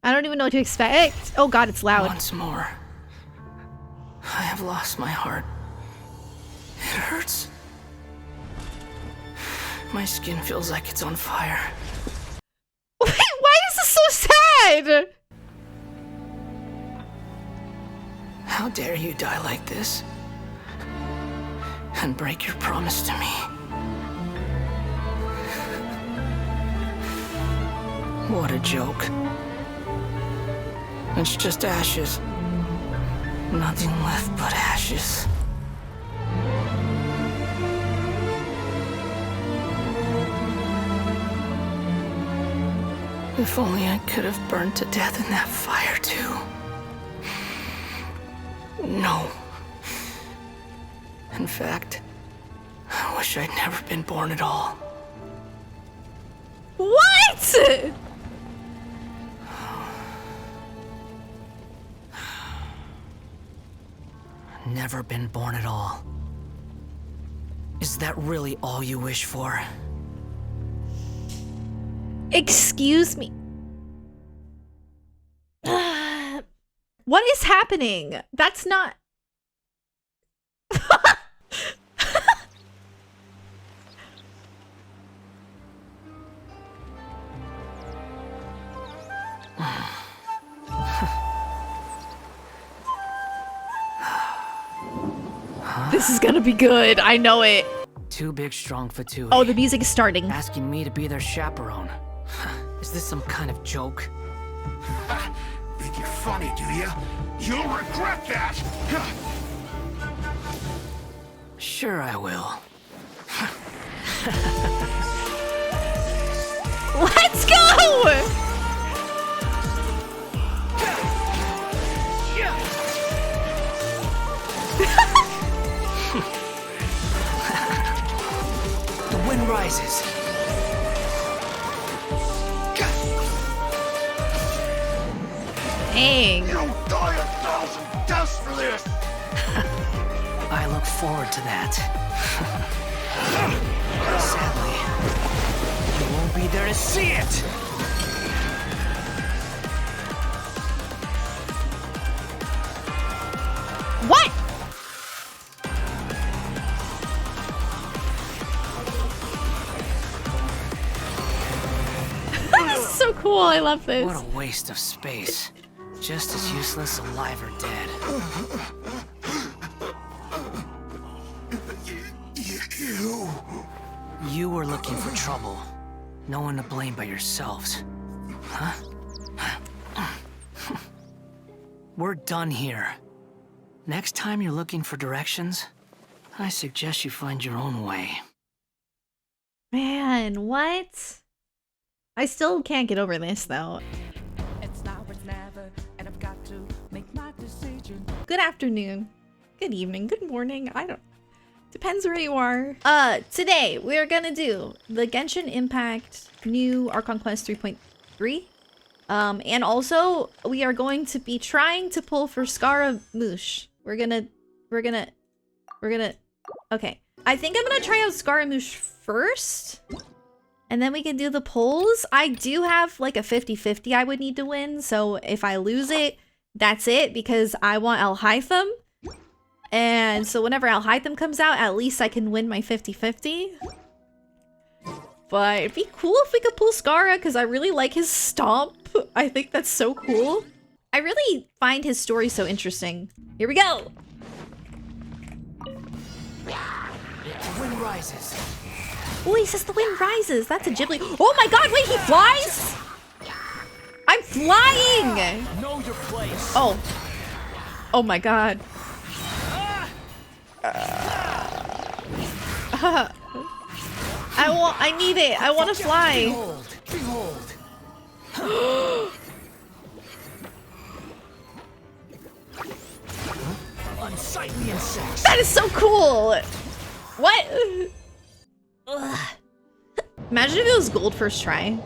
I don't even know what to expect. Oh god, it's loud. Once more, I have lost my heart. It hurts. My skin feels like it's on fire. Wait, why is this so sad? How dare you die like this? And break your promise to me. What a joke. It's just ashes. Nothing left but ashes. If only I could have burned to death in that fire too. No. In fact, I wish I'd never been born at all. What? Never been born at all. Is that really all you wish for? Excuse me. What is happening? That's not... This is gonna be good. I know it. Too big, strong Fatui. Oh, the music is starting. Asking me to be their chaperone. Is this some kind of joke? Think you're funny, do you? You'll regret that! Sure I will. Let's go! The wind rises. Dang. You'll die 1,000 deaths for this! I look forward to that. Sadly, you won't be there to see it! What? This is so cool. I love this. What a waste of space. Just as useless alive or dead. You were looking for trouble. No one to blame but yourselves. Huh? We're done here. Next time you're looking for directions, I suggest you find your own way. Man, what? I still can't get over this, though. It's now or never, and I've got to make my decision. Good afternoon. Good evening. Good morning. I don't... Depends where you are. Today, we are gonna do the Genshin Impact new Archon Quest 3.3. And also, we are going to be trying to pull for Scaramouche. We're gonna... Okay. I think I'm gonna try out Scaramouche first. And then we can do the polls. I do have like a 50-50 I would need to win. So if I lose it, that's it. Because I want Alhaitham. And so whenever Alhaitham comes out, at least I can win my 50-50. But it'd be cool if we could pull Scara. Because I really like his stomp. I think that's so cool. I really find his story so interesting. Here we go. The wind rises. Oh, he says the wind rises. That's a Ghibli. Oh my god, wait, he flies? I'm flying! Know your place. Oh. Oh my god. I need it. I want to fly. Behold. Unsightly insects. That is so cool. What? Ugh. Imagine if it was gold first try.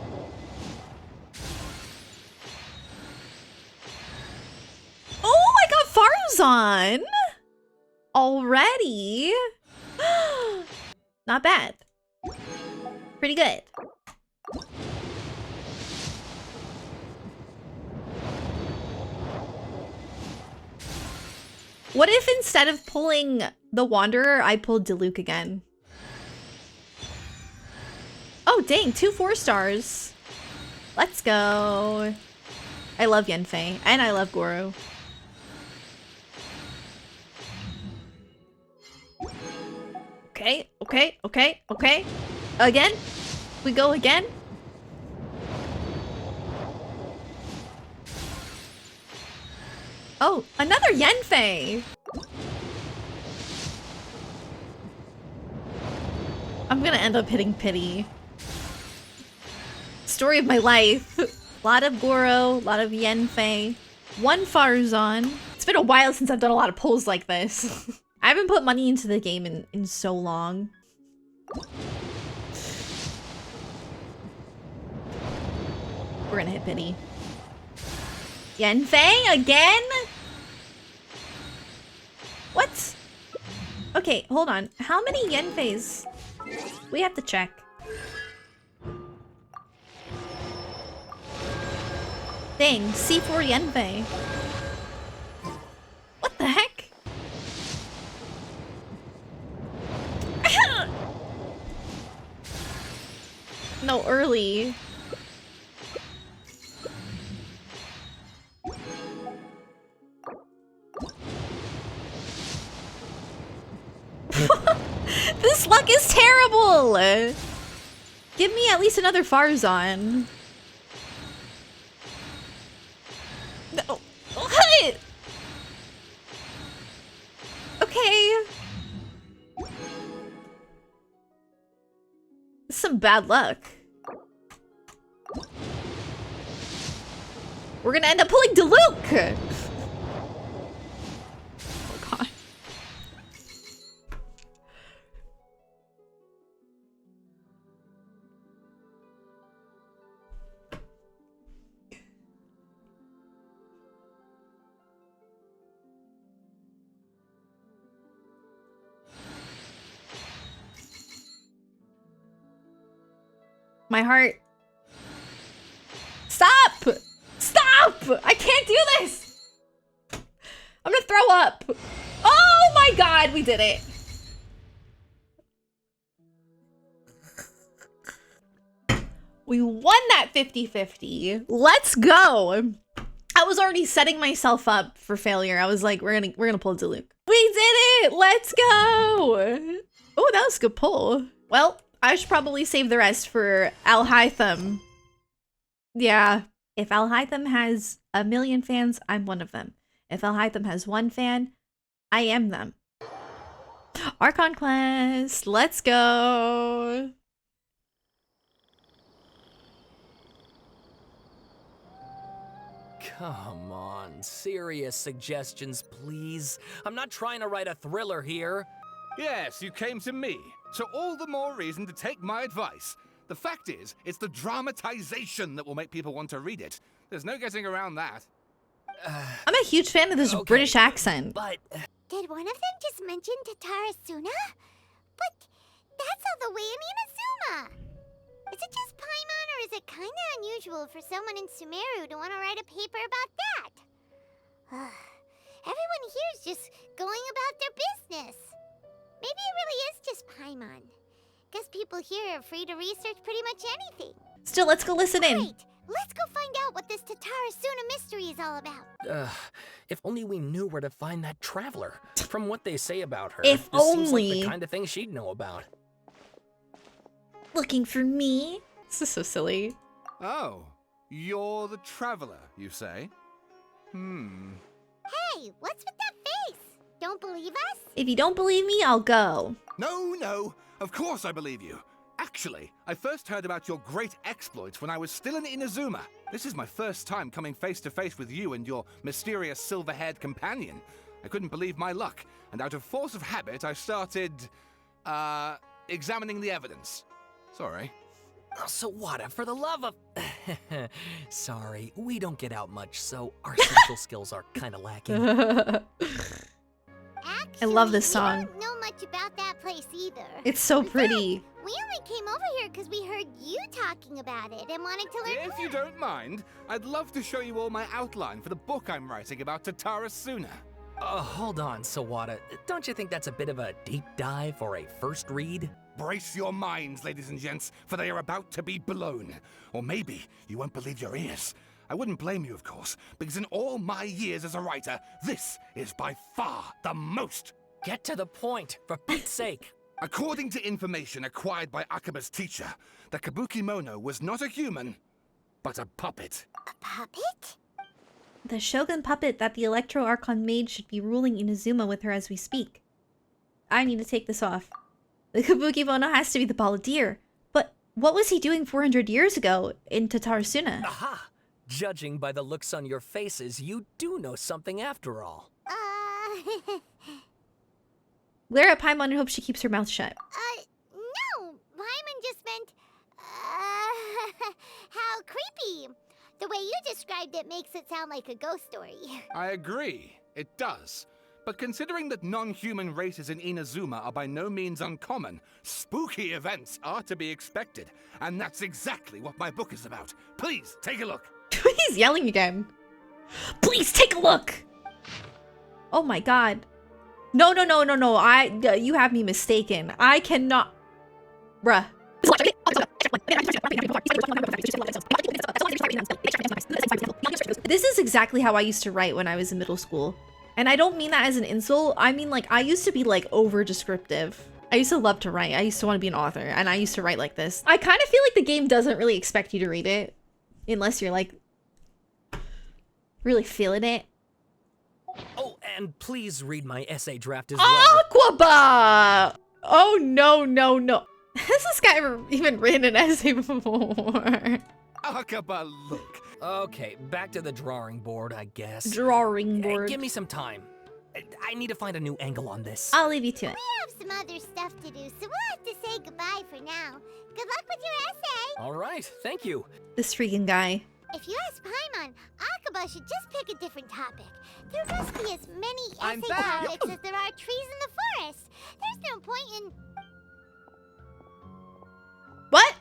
Oh my god, Faruzan! Already? Not bad. Pretty good. What if instead of pulling the Wanderer, I pulled Diluc again? Oh, dang, 2 4-stars. Let's go. I love Yanfei, and I love Goro. Okay, okay, okay, okay. Again? We go again? Oh, another Yanfei! I'm gonna end up hitting Pity. Story of my life. A lot of Goro, a lot of Yanfei. 1 Farzan. It's been a while since I've done a lot of pulls like this. I haven't put money into the game in so long. We're gonna hit Pity. Yanfei again? What? Okay, hold on. How many Yanfeis? We have to check. Dang, C4 Yanfei. What the heck? No, early. This luck is terrible! Give me at least another Farzan. No. What? Okay. Some bad luck. We're gonna end up pulling Diluc! Oh god. My heart. Stop! Stop! I can't do this! I'm gonna throw up. Oh my god, we did it. We won that 50-50. Let's go. I was already setting myself up for failure. I was like, we're gonna pull Diluc. We did it! Let's go! Oh, that was a good pull. Well, I should probably save the rest for Al-Haytham. Yeah. If Al-Haytham has 1 million fans, I'm one of them. If Al-Haytham has 1 fan, I am them. Archon quest. Let's go. Come on, serious suggestions, please. I'm not trying to write a thriller here. Yes, you came to me, so all the more reason to take my advice. The fact is, it's the dramatization that will make people want to read it. There's no getting around that. I'm a huge fan of this Okay, British accent. But Did one of them just mention Tatarasuna? But that's all the way in Inazuma. Is it just Paimon, or is it kind of unusual for someone in Sumeru to want to write a paper about that? Everyone here is just going about their business. Maybe it really is just Paimon. Guess people here are free to research pretty much anything. Still, let's go listen in. Right, let's go find out what this Tatarasuna mystery is all about. if only we knew where to find that traveler. From what they say about her, If this seems like only. the kind of thing she'd know about. Looking for me? This is so silly. Oh, you're the traveler, you say? Hey, what's with that face? Don't believe us? If you don't believe me, I'll go. No, of course I believe you. Actually, I first heard about your great exploits when I was still in Inazuma. This is my first time coming face to face with you and your mysterious silver-haired companion. I couldn't believe my luck, and out of force of habit, I started, examining the evidence. Sorry. Oh, so what? For the love of... Sorry, we don't get out much, so our social skills are kind of lacking. Actually, I love this song. We don't know much about that place either. It's so In fact, pretty. We only came over here because we heard you talking about it and wanted to learn If you don't mind, I'd love to show you all my outline for the book I'm writing about Tatarasuna. Hold on, Sawada. Don't you think that's a bit of a deep dive for a first read? Brace your minds, ladies and gents, for they are about to be blown. Or maybe you won't believe your ears. I wouldn't blame you, of course, because in all my years as a writer, this is by far the most. Get to the point, for Pete's sake. According to information acquired by Akaba's teacher, the Kabuki Mono was not a human, but a puppet. A puppet? The Shogun puppet that the Electro Archon made should be ruling Inazuma with her as we speak. I need to take this off. The Kabuki Mono has to be the Balladeer. But what was he doing 400 years ago in Tatarasuna? Aha! Judging by the looks on your faces, you do know something after all. Glare at Paimon and hope she keeps her mouth shut. No! Paimon just meant, how creepy. The way you described it makes it sound like a ghost story. I agree, it does. But considering that non-human races in Inazuma are by no means uncommon, spooky events are to be expected. And that's exactly what my book is about. Please, take a look. He's yelling again. Please take a look! Oh my god. No. You have me mistaken. I cannot... Bruh. This is exactly how I used to write when I was in middle school. And I don't mean that as an insult. I mean, like, I used to be, like, over-descriptive. I used to love to write. I used to want to be an author. And I used to write like this. I kind of feel like the game doesn't really expect you to read it. Unless you're, like, really feeling it. Oh, and please read my essay draft as well. Aquaba! Oh, no. Has this guy ever even written an essay before? Akaba, look. Okay, back to the drawing board, I guess. Drawing board. Give me some time. I need to find a new angle on this. I'll leave you to it. We have some other stuff to do, so we'll have to say goodbye for now. Good luck with your essay! All right, thank you. This freaking guy. If you ask Paimon, Akaba should just pick a different topic. There must be as many essay topics as there are trees in the forest. There's no point in... What?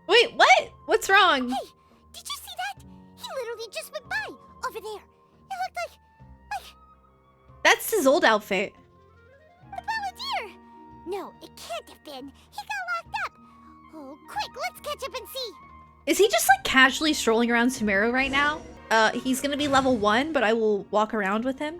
Wait, what? What's wrong? Hey, did you see that? He literally just went by, over there. It looked like... That's his old outfit. The Balladeer! No, it can't have been. He got locked up. Oh, quick, let's catch up and see. Is he just like casually strolling around Sumeru right now? He's gonna be level 1, but I will walk around with him.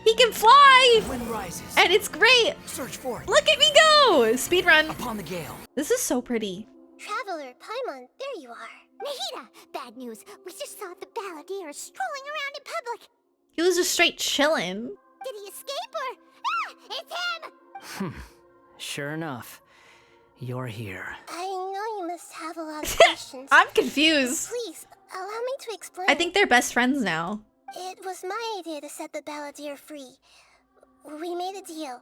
He can fly! Wind rises. And it's great! Search for it. Look at me go! Speedrun. Upon the gale. This is so pretty. Traveler, Paimon, there you are. Nahida, bad news. We just saw the Balladeer strolling around in public. He was just straight chillin'. Did he escape or... Ah, it's him! Sure enough, you're here. I know you must have a lot of questions. I'm confused. Please, allow me to explain. I think they're best friends now. It was my idea to set the Balladeer free. We made a deal,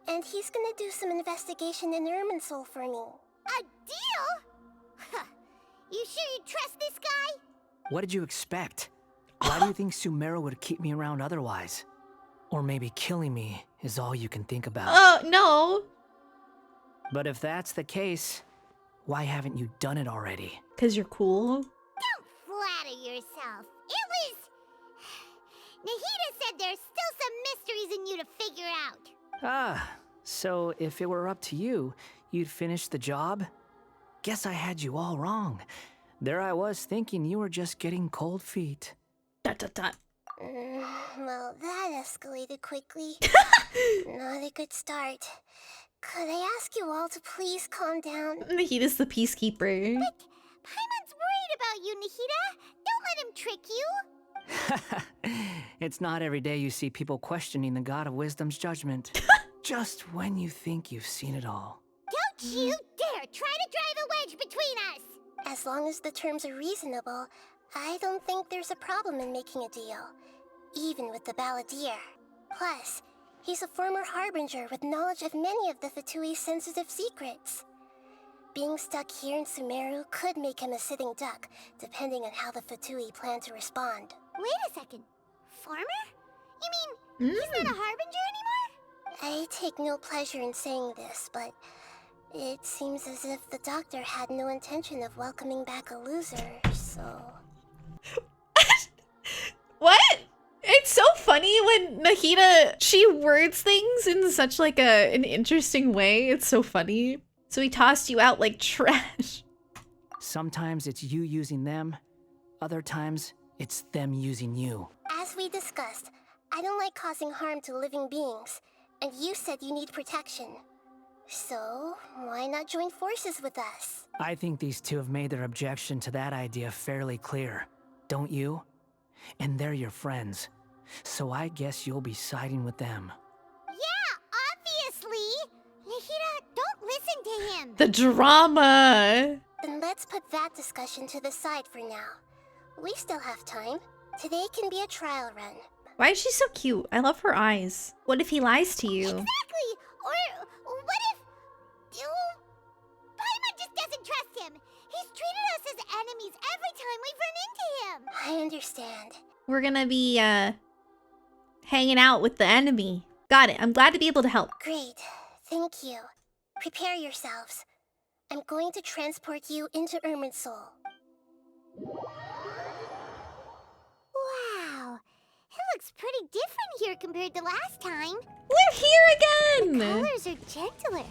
and he's gonna do some investigation in Irminsul for me. A deal? Huh. You sure you trust this guy? What did you expect? Why do you think Sumeru would keep me around otherwise? Or maybe killing me is all you can think about. Oh, no. But if that's the case, why haven't you done it already? 'Cause you're cool. Don't flatter yourself. It was... Nahida said there's still some mysteries in you to figure out. Ah, so if it were up to you, you'd finish the job? Guess I had you all wrong. There I was thinking you were just getting cold feet. Dot, dot, dot. Well, that escalated quickly. Not a good start. Could I ask you all to please calm down? Nahida's the peacekeeper. But Paimon's worried about you, Nahida. Don't let him trick you. It's not every day you see people questioning the God of Wisdom's judgment. Just when you think you've seen it all. Don't you dare try to drive a wedge between us! As long as the terms are reasonable, I don't think there's a problem in making a deal. Even with the Balladeer. Plus, he's a former harbinger with knowledge of many of the Fatui's sensitive secrets. Being stuck here in Sumeru could make him a sitting duck, depending on how the Fatui plan to respond. Wait a second. Farmer? You mean he's not a harbinger anymore? I take no pleasure in saying this, but it seems as if the doctor had no intention of welcoming back a loser, Soul. What? It's so funny when Nahida, she words things in such like an interesting way. It's so funny. So he tossed you out like trash. Sometimes it's you using them, other times it's them using you. As we discussed, I don't like causing harm to living beings, and you said you need protection. So, why not join forces with us? I think these two have made their objection to that idea fairly clear, don't you? And they're your friends, so I guess you'll be siding with them. Yeah, obviously! Nahida, don't listen to him! The drama. Then let's put that discussion to the side for now. We still have time. Today can be a trial run. Why is she so cute? I love her eyes. What if he lies to you? Exactly! Or what if... Paimon just doesn't trust him! He's treated us as enemies every time we've run into him! I understand. We're gonna be, hanging out with the enemy. Got it. I'm glad to be able to help. Great. Thank you. Prepare yourselves. I'm going to transport you into Irminsul. Wow! It looks pretty different here compared to last time. We're here again! Colors are gentler.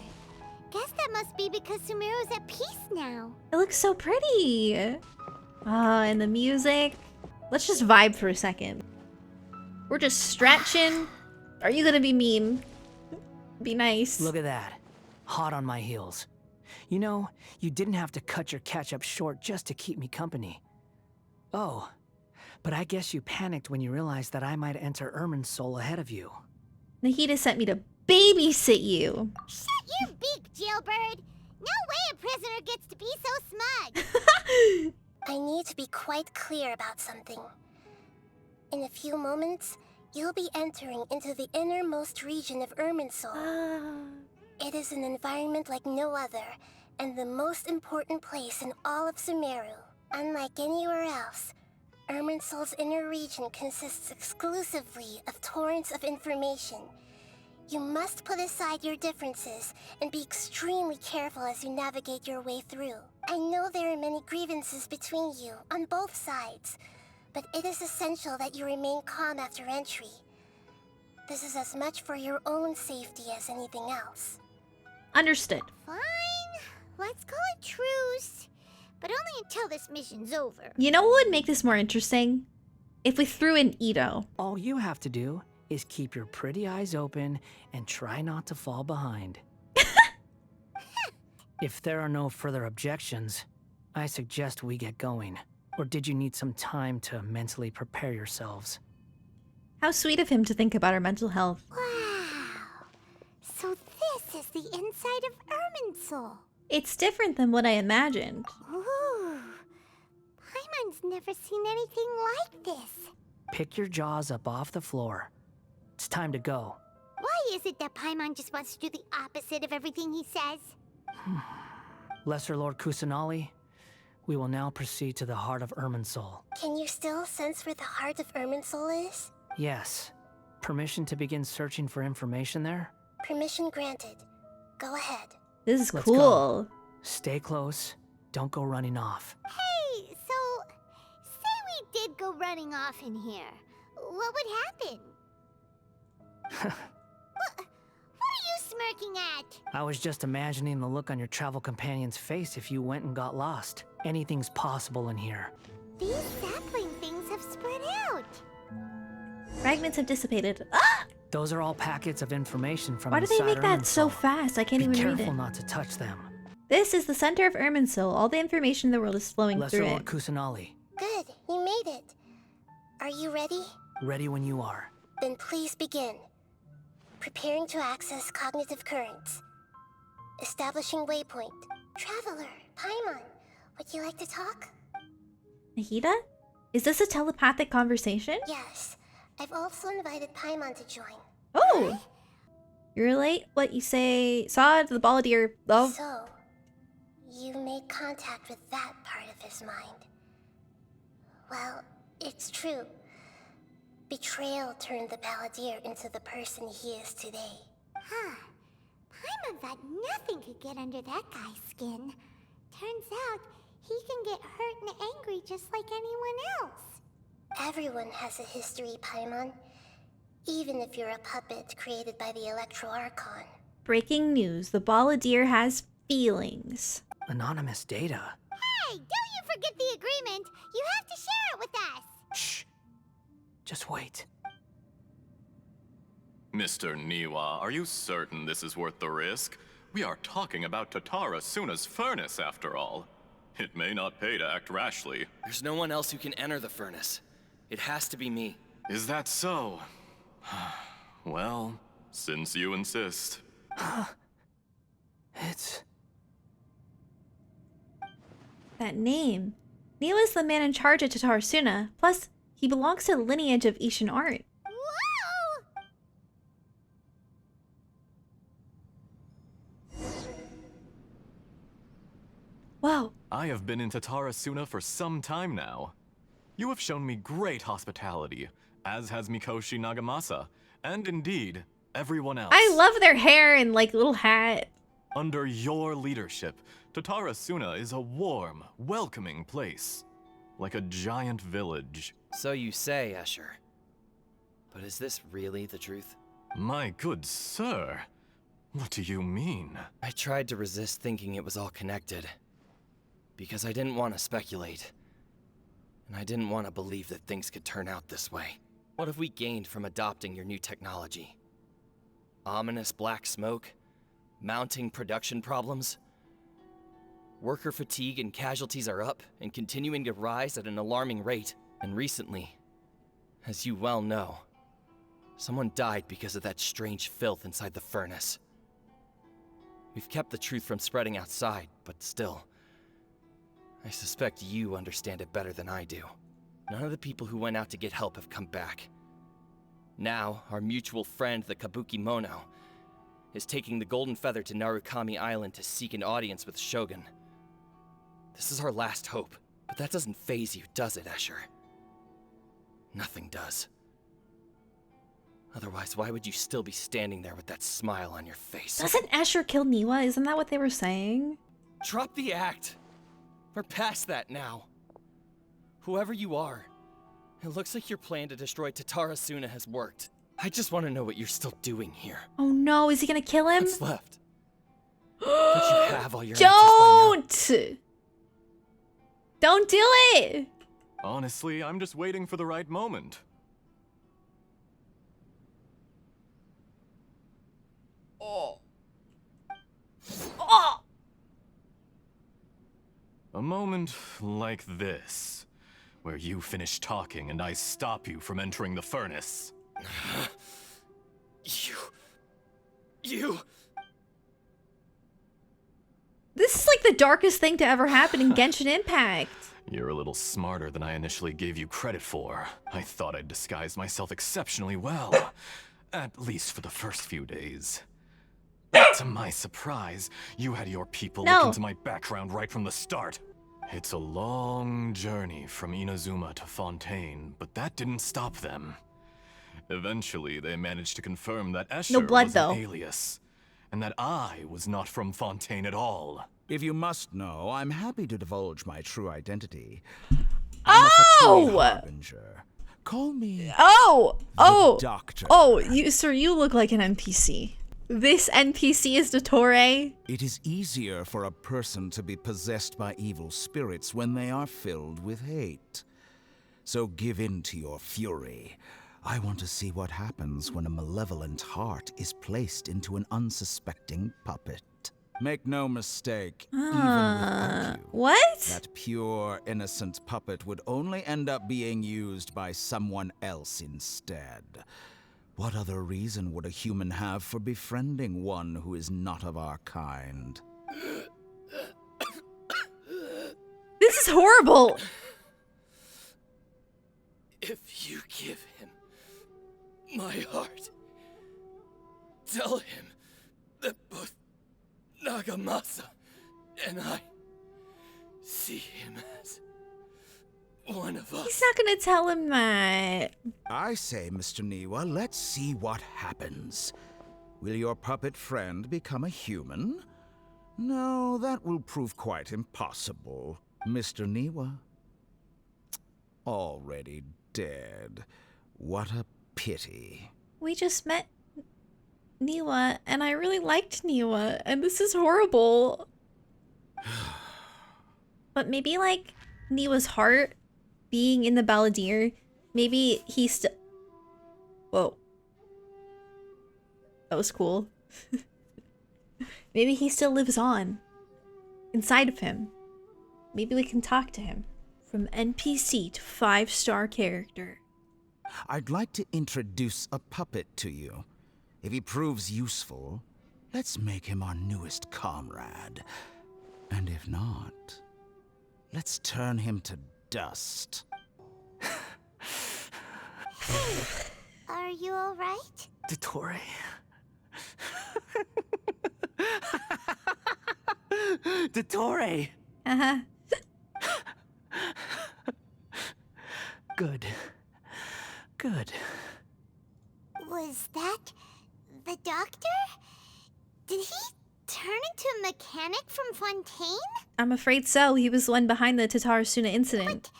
Guess that must be because Sumeru's at peace now. It looks so pretty. Ah, and the music. Let's just vibe for a second. We're just stretching. Are you gonna be mean? Be nice. Look at that. Hot on my heels. You know, you didn't have to cut your catch-up short just to keep me company. Oh, but I guess you panicked when you realized that I might enter Irminsul ahead of you. Nahida sent me to babysit you. Shut your beak, jailbird! No way a prisoner gets to be so smug! I need to be quite clear about something. In a few moments, you'll be entering into the innermost region of Irminsul. It is an environment like no other, and the most important place in all of Sumeru. Unlike anywhere else, Irminsul's inner region consists exclusively of torrents of information. You must put aside your differences and be extremely careful as you navigate your way through. I know there are many grievances between you on both sides, but it is essential that you remain calm after entry. This is as much for your own safety as anything else. Understood. Fine. Let's call it truce. But only until this mission's over. You know what would make this more interesting? If we threw in Ito. All you have to do is keep your pretty eyes open and try not to fall behind. If there are no further objections, I suggest we get going. Or did you need some time to mentally prepare yourselves? How sweet of him to think about our mental health. Wow. So this is the inside of Irminsul. It's different than what I imagined. Ooh. Paimon's never seen anything like this. Pick your jaws up off the floor. It's time to go. Why is it that Paimon just wants to do the opposite of everything he says? Lesser Lord Kusanali, we will now proceed to the heart of Irminsul. Can you still sense where the heart of Irminsul is? Yes. Permission to begin searching for information there? Permission granted. Go ahead. This is Let's cool. go. Stay close. Don't go running off. Hey, so say we did go running off in here. What would happen? What are you smirking at? I was just imagining the look on your travel companion's face if you went and got lost. Anything's possible in here. These sapling things have spread out. Fragments have dissipated. Ah! Those are all packets of information from Why do they inside make that so Irminsul. fast? I can't Be even read careful it. not to touch them. This is the center of Irminsul. All the information in the world is flowing Lesser through Lord it. Kusanali, Good, you made it. Are you ready? ready when you are. Then please begin. Preparing to access cognitive currents. Establishing waypoint. Traveler, Paimon, would you like to talk? Nahida? Is this a telepathic conversation? Yes. I've also invited Paimon to join. Oh! You relate what you say, saw the balladeer. Oh. So, you made contact with that part of his mind. Well, it's true. Betrayal turned the balladeer into the person he is today. Huh. Paimon thought nothing could get under that guy's skin. Turns out, He can get hurt and angry just like anyone else. Everyone has a history, Paimon. Even if you're a puppet created by the Archon. Breaking news. The Balladeer has feelings. Anonymous data. Hey, don't you forget the agreement. You have to share it with us. Shh. Just wait. Mr. Niwa, are you certain this is worth the risk? We are talking about Tatara Suna's furnace, after all. It may not pay to act rashly. There's no one else who can enter the furnace. It has to be me. Is that so? Well, since you insist. It's... That name. Niwa is the man in charge of Tatara Suna. Plus, he belongs to the lineage of Ishin art. Whoa. I have been in Tatara Suna for some time now. You have shown me great hospitality, as has Mikoshi Nagamasa, and indeed, everyone else. I love their hair and like little hat. Under your leadership, Tatara Suna is a warm, welcoming place. Like a giant village. So you say, Escher. But is this really the truth? My good sir, what do you mean? I tried to resist thinking it was all connected. Because I didn't want to speculate. And I didn't want to believe that things could turn out this way. What have we gained from adopting your new technology? Ominous black smoke? Mounting production problems? Worker fatigue and casualties are up and continuing to rise at an alarming rate. And recently, as you well know, someone died because of that strange filth inside the furnace. We've kept the truth from spreading outside, but still, I suspect you understand it better than I do. None of the people who went out to get help have come back. Now, our mutual friend, the Kabuki Mono, is taking the Golden Feather to Narukami Island to seek an audience with Shogun. This is our last hope, but that doesn't faze you, does it, Escher? Nothing does. Otherwise, why would you still be standing there with that smile on your face? Doesn't Escher kill Niwa? Isn't that what they were saying? Drop the act! We're past that now. Whoever you are, it looks like your plan to destroy Tatara Suna has worked. I just want to know what you're still doing here. Oh no, is he gonna kill him? What's left? Don't you have all your answers by now? Don't do it! Honestly, I'm just waiting for the right moment. Oh. A moment like this, where you finish talking and I stop you from entering the furnace. You... This is like the darkest thing to ever happen in Genshin Impact. You're a little smarter than I initially gave you credit for. I thought I'd disguised myself exceptionally well, at least for the first few days. But to my surprise, you had your people look into my background right from the start. It's a long journey from Inazuma to Fontaine, but that didn't stop them. Eventually, they managed to confirm that Escher was an alias, and that I was not from Fontaine at all. If you must know, I'm happy to divulge my true identity. Oh! Call me Doctor. Sir, you look like an NPC. This NPC is Dottore. It is easier for a person to be possessed by evil spirits when they are filled with hate. So give in to your fury. I want to see what happens when a malevolent heart is placed into an unsuspecting puppet. Make no mistake, even without you, what? that pure, innocent puppet would only end up being used by someone else instead. What other reason would a human have for befriending one who is not of our kind? This is horrible! If you give him my heart, tell him that both Nagamasa and I see him as one of us. He's not gonna tell him that. I say, Mr. Niwa, let's see what happens. Will your puppet friend become a human? No, that will prove quite impossible. Mr. Niwa. Already dead. What a pity. We just met Niwa, and I really liked Niwa, and this is horrible. But maybe, like, Niwa's heart being in the Balladeer, maybe he still... Whoa. That was cool. Maybe he still lives on inside of him. Maybe we can talk to him. From NPC to 5-star character. I'd like to introduce a puppet to you. If he proves useful, let's make him our newest comrade. And if not, let's turn him to dust. Are you alright? Dottore. Dottore! Uh-huh. Good. Good. Was that the doctor? Did he turn into a mechanic from Fontaine? I'm afraid so. He was the one behind the Tatarasuna incident.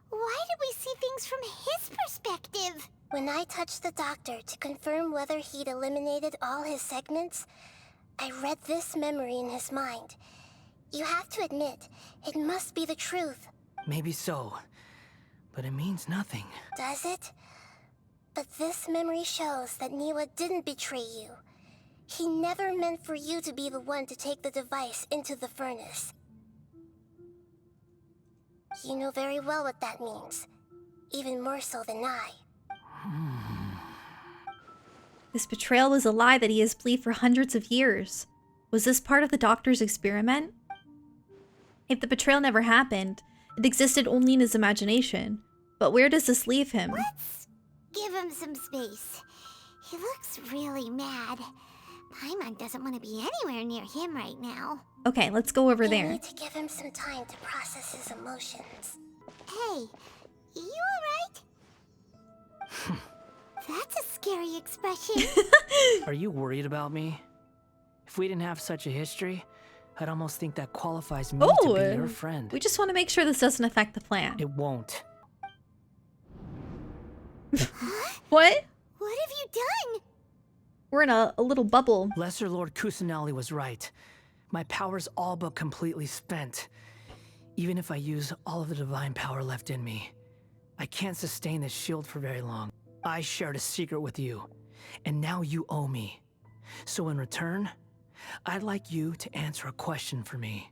Why did we see things from his perspective? When I touched the doctor to confirm whether he'd eliminated all his segments, I read this memory in his mind. You have to admit, it must be the truth. Maybe so, but it means nothing. Does it? But this memory shows that Niwa didn't betray you. He never meant for you to be the one to take the device into the furnace. You know very well what that means. Even more so than I. This betrayal was a lie that he has believed for hundreds of years. Was this part of the doctor's experiment? If the betrayal never happened, it existed only in his imagination. But where does this leave him? Let's give him some space. He looks really mad. Paimon doesn't want to be anywhere near him right now. Okay, let's go over You there. need to give him some time to process his emotions. Hey, you alright? That's a scary expression. Are you worried about me? If we didn't have such a history, I'd almost think that qualifies me to be your friend. We just want to make sure this doesn't affect the plan. It won't. What? What have you done? We're in a little bubble. Lesser Lord Kusanali was right. My power's all but completely spent. Even if I use all of the divine power left in me, I can't sustain this shield for very long. I shared a secret with you, and now you owe me. So in return, I'd like you to answer a question for me.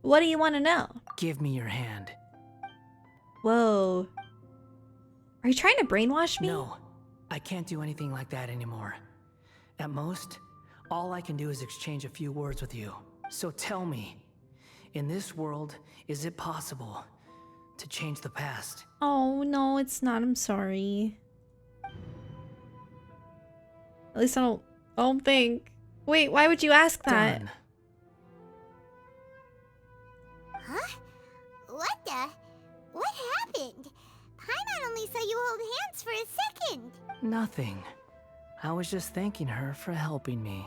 What do you want to know? Give me your hand. Whoa. Are you trying to brainwash me? No, I can't do anything like that anymore. At most, all I can do is exchange a few words with you. So tell me, in this world, is it possible to change the past? Oh, no, it's not. I'm sorry. At least I don't think. Wait, why would you ask that? Done. Huh? What the? What happened? Paimon only saw you hold hands for a second. Nothing. I was just thanking her for helping me.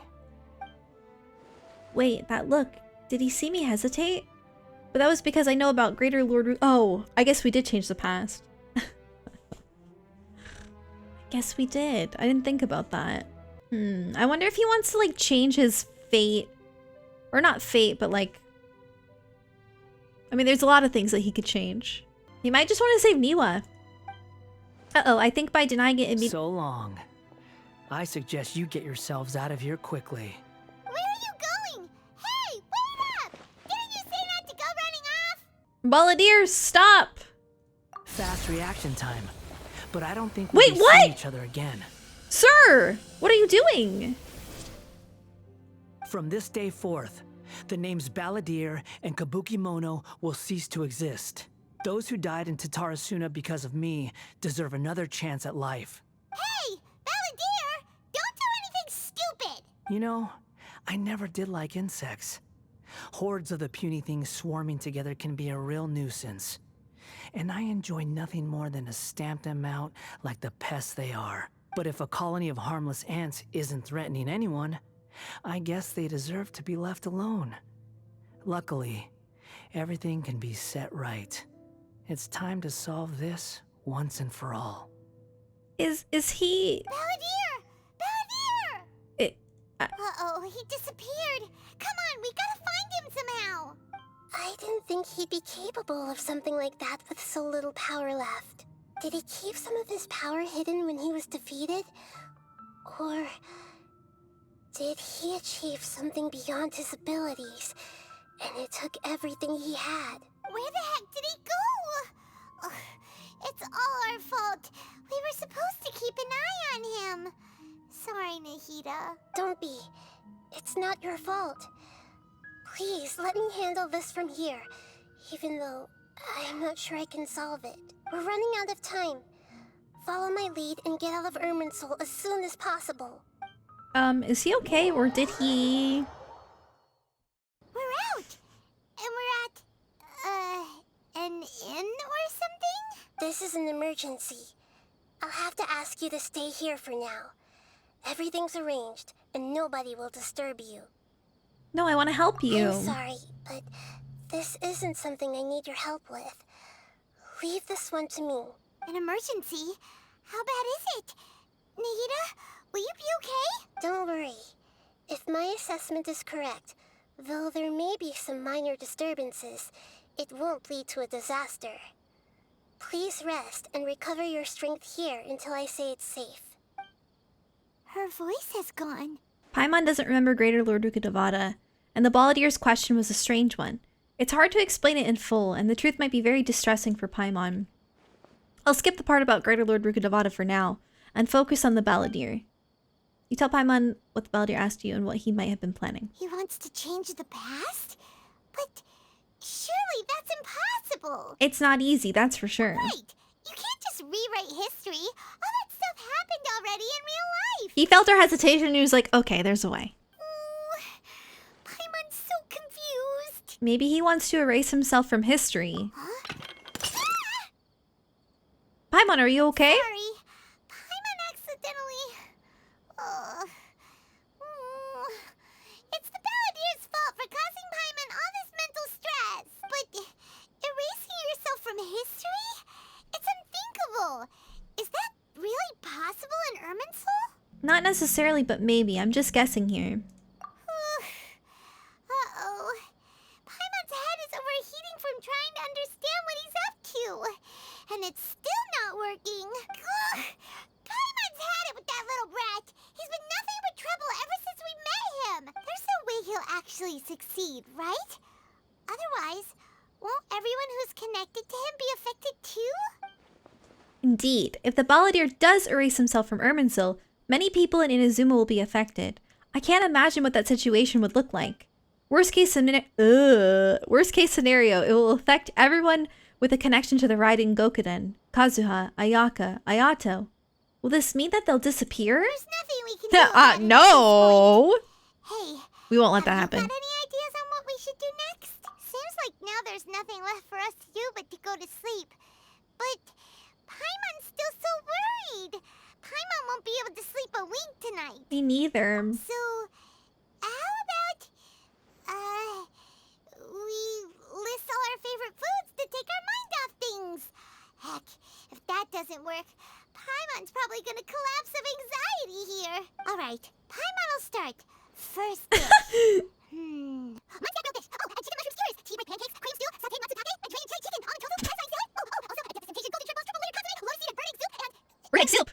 Wait, that look. Did he see me hesitate? But that was because I know about Greater Lord Oh, I guess we did change the past. I guess we did. I didn't think about that. I wonder if he wants to, like, change his fate. Or not fate, but, like... I mean, there's a lot of things that he could change. He might just want to save Niwa. Uh-oh, I think by denying it So long. I suggest you get yourselves out of here quickly. Where are you going? Hey, wait up! Didn't you say not to go running off? Balladeer, stop! Fast reaction time. But I don't think Wait, we'll what? see each other again. Sir! What are you doing? From this day forth, the names Balladeer and Kabukimono will cease to exist. Those who died in Tatarasuna because of me deserve another chance at life. Hey, Balladeer! Don't do anything stupid! You know, I never did like insects. Hordes of the puny things swarming together can be a real nuisance. And I enjoy nothing more than to stamp them out like the pests they are. But if a colony of harmless ants isn't threatening anyone, I guess they deserve to be left alone. Luckily, everything can be set right. It's time to solve this once and for all. Is he... Balladeer! Balladeer! It, Uh-oh, he disappeared. Come on, we gotta find him somehow. I didn't think he'd be capable of something like that with so little power left. Did he keep some of his power hidden when he was defeated? Or did he achieve something beyond his abilities, and it took everything he had? Where the heck did he go? Ugh, it's all our fault. We were supposed to keep an eye on him. Sorry, Nahida. Don't be. It's not your fault. Please, let me handle this from here, even though I'm not sure I can solve it. We're running out of time. Follow my lead and get out of Irminsul as soon as possible. is he okay, or did he... We're out! And we're at, an inn or something? This is an emergency. I'll have to ask you to stay here for now. Everything's arranged, and nobody will disturb you. No, I want to help you. I'm sorry, but this isn't something I need your help with. Leave this one to me. An emergency? How bad is it? Nahida, will you be okay? Don't worry. If my assessment is correct, though there may be some minor disturbances, it won't lead to a disaster. Please rest and recover your strength here until I say it's safe. Her voice has gone. Paimon doesn't remember Greater Lord Rukkhadevata, and the Balladier's question was a strange one. It's hard to explain it in full, and the truth might be very distressing for Paimon. I'll skip the part about Greater Lord Rukkhadevata for now, and focus on the Balladier. You tell Paimon what the Balladier asked you and what he might have been planning. He wants to change the past? But surely that's impossible. It's not easy, that's for sure. Right. You can't just rewrite history. All that stuff happened already in real life. He felt her hesitation and he was like, okay, there's a way. Paimon's so confused. Maybe he wants to erase himself from history. Huh? Paimon, are you okay? Sorry. Paimon accidentally... It's the Balladier's fault for causing Paimon all this mental stress. But erasing yourself from history? It's unthinkable. Is that really possible in Irminsul? Not necessarily, but maybe. I'm just guessing here. Uh-oh. Paimon's head is overheating from trying to understand what he's up to. And it's still not working. Ugh. Paimon's had it with that little brat. He's been nothing but trouble ever since we met him. There's no way he'll actually succeed, right? Otherwise, won't everyone who's connected to him be affected too? Indeed, if the Balladier does erase himself from Irminsul, many people in Inazuma will be affected. I can't imagine what that situation would look like. Worst case scenario, it will affect everyone with a connection to the Raiden Gokuden, Kazuha, Ayaka, Ayato. Will this mean that they'll disappear? There's nothing we can do about it no! at this point. Hey, We won't let that have you happen. got any ideas on what we should do next? Seems like now there's nothing left for us to do but to go to sleep. But Paimon's still so worried. Paimon won't be able to sleep a wink tonight. Me neither. So, how about, we list all our favorite foods to take our mind off things? Heck, if that doesn't work, Paimon's probably gonna collapse of anxiety here. Alright, Paimon will start. First dish. Mine's got grilled fish. Oh, and chicken mushroom skewers. Tea bread pancakes, cream stew, sauteed matsutake, Mediterranean chicken, almond tofu, parasite salad. Oh, also a presentation golden shrimp roast, triple layered consomme, lotus seed and burning soup, and... Red soup!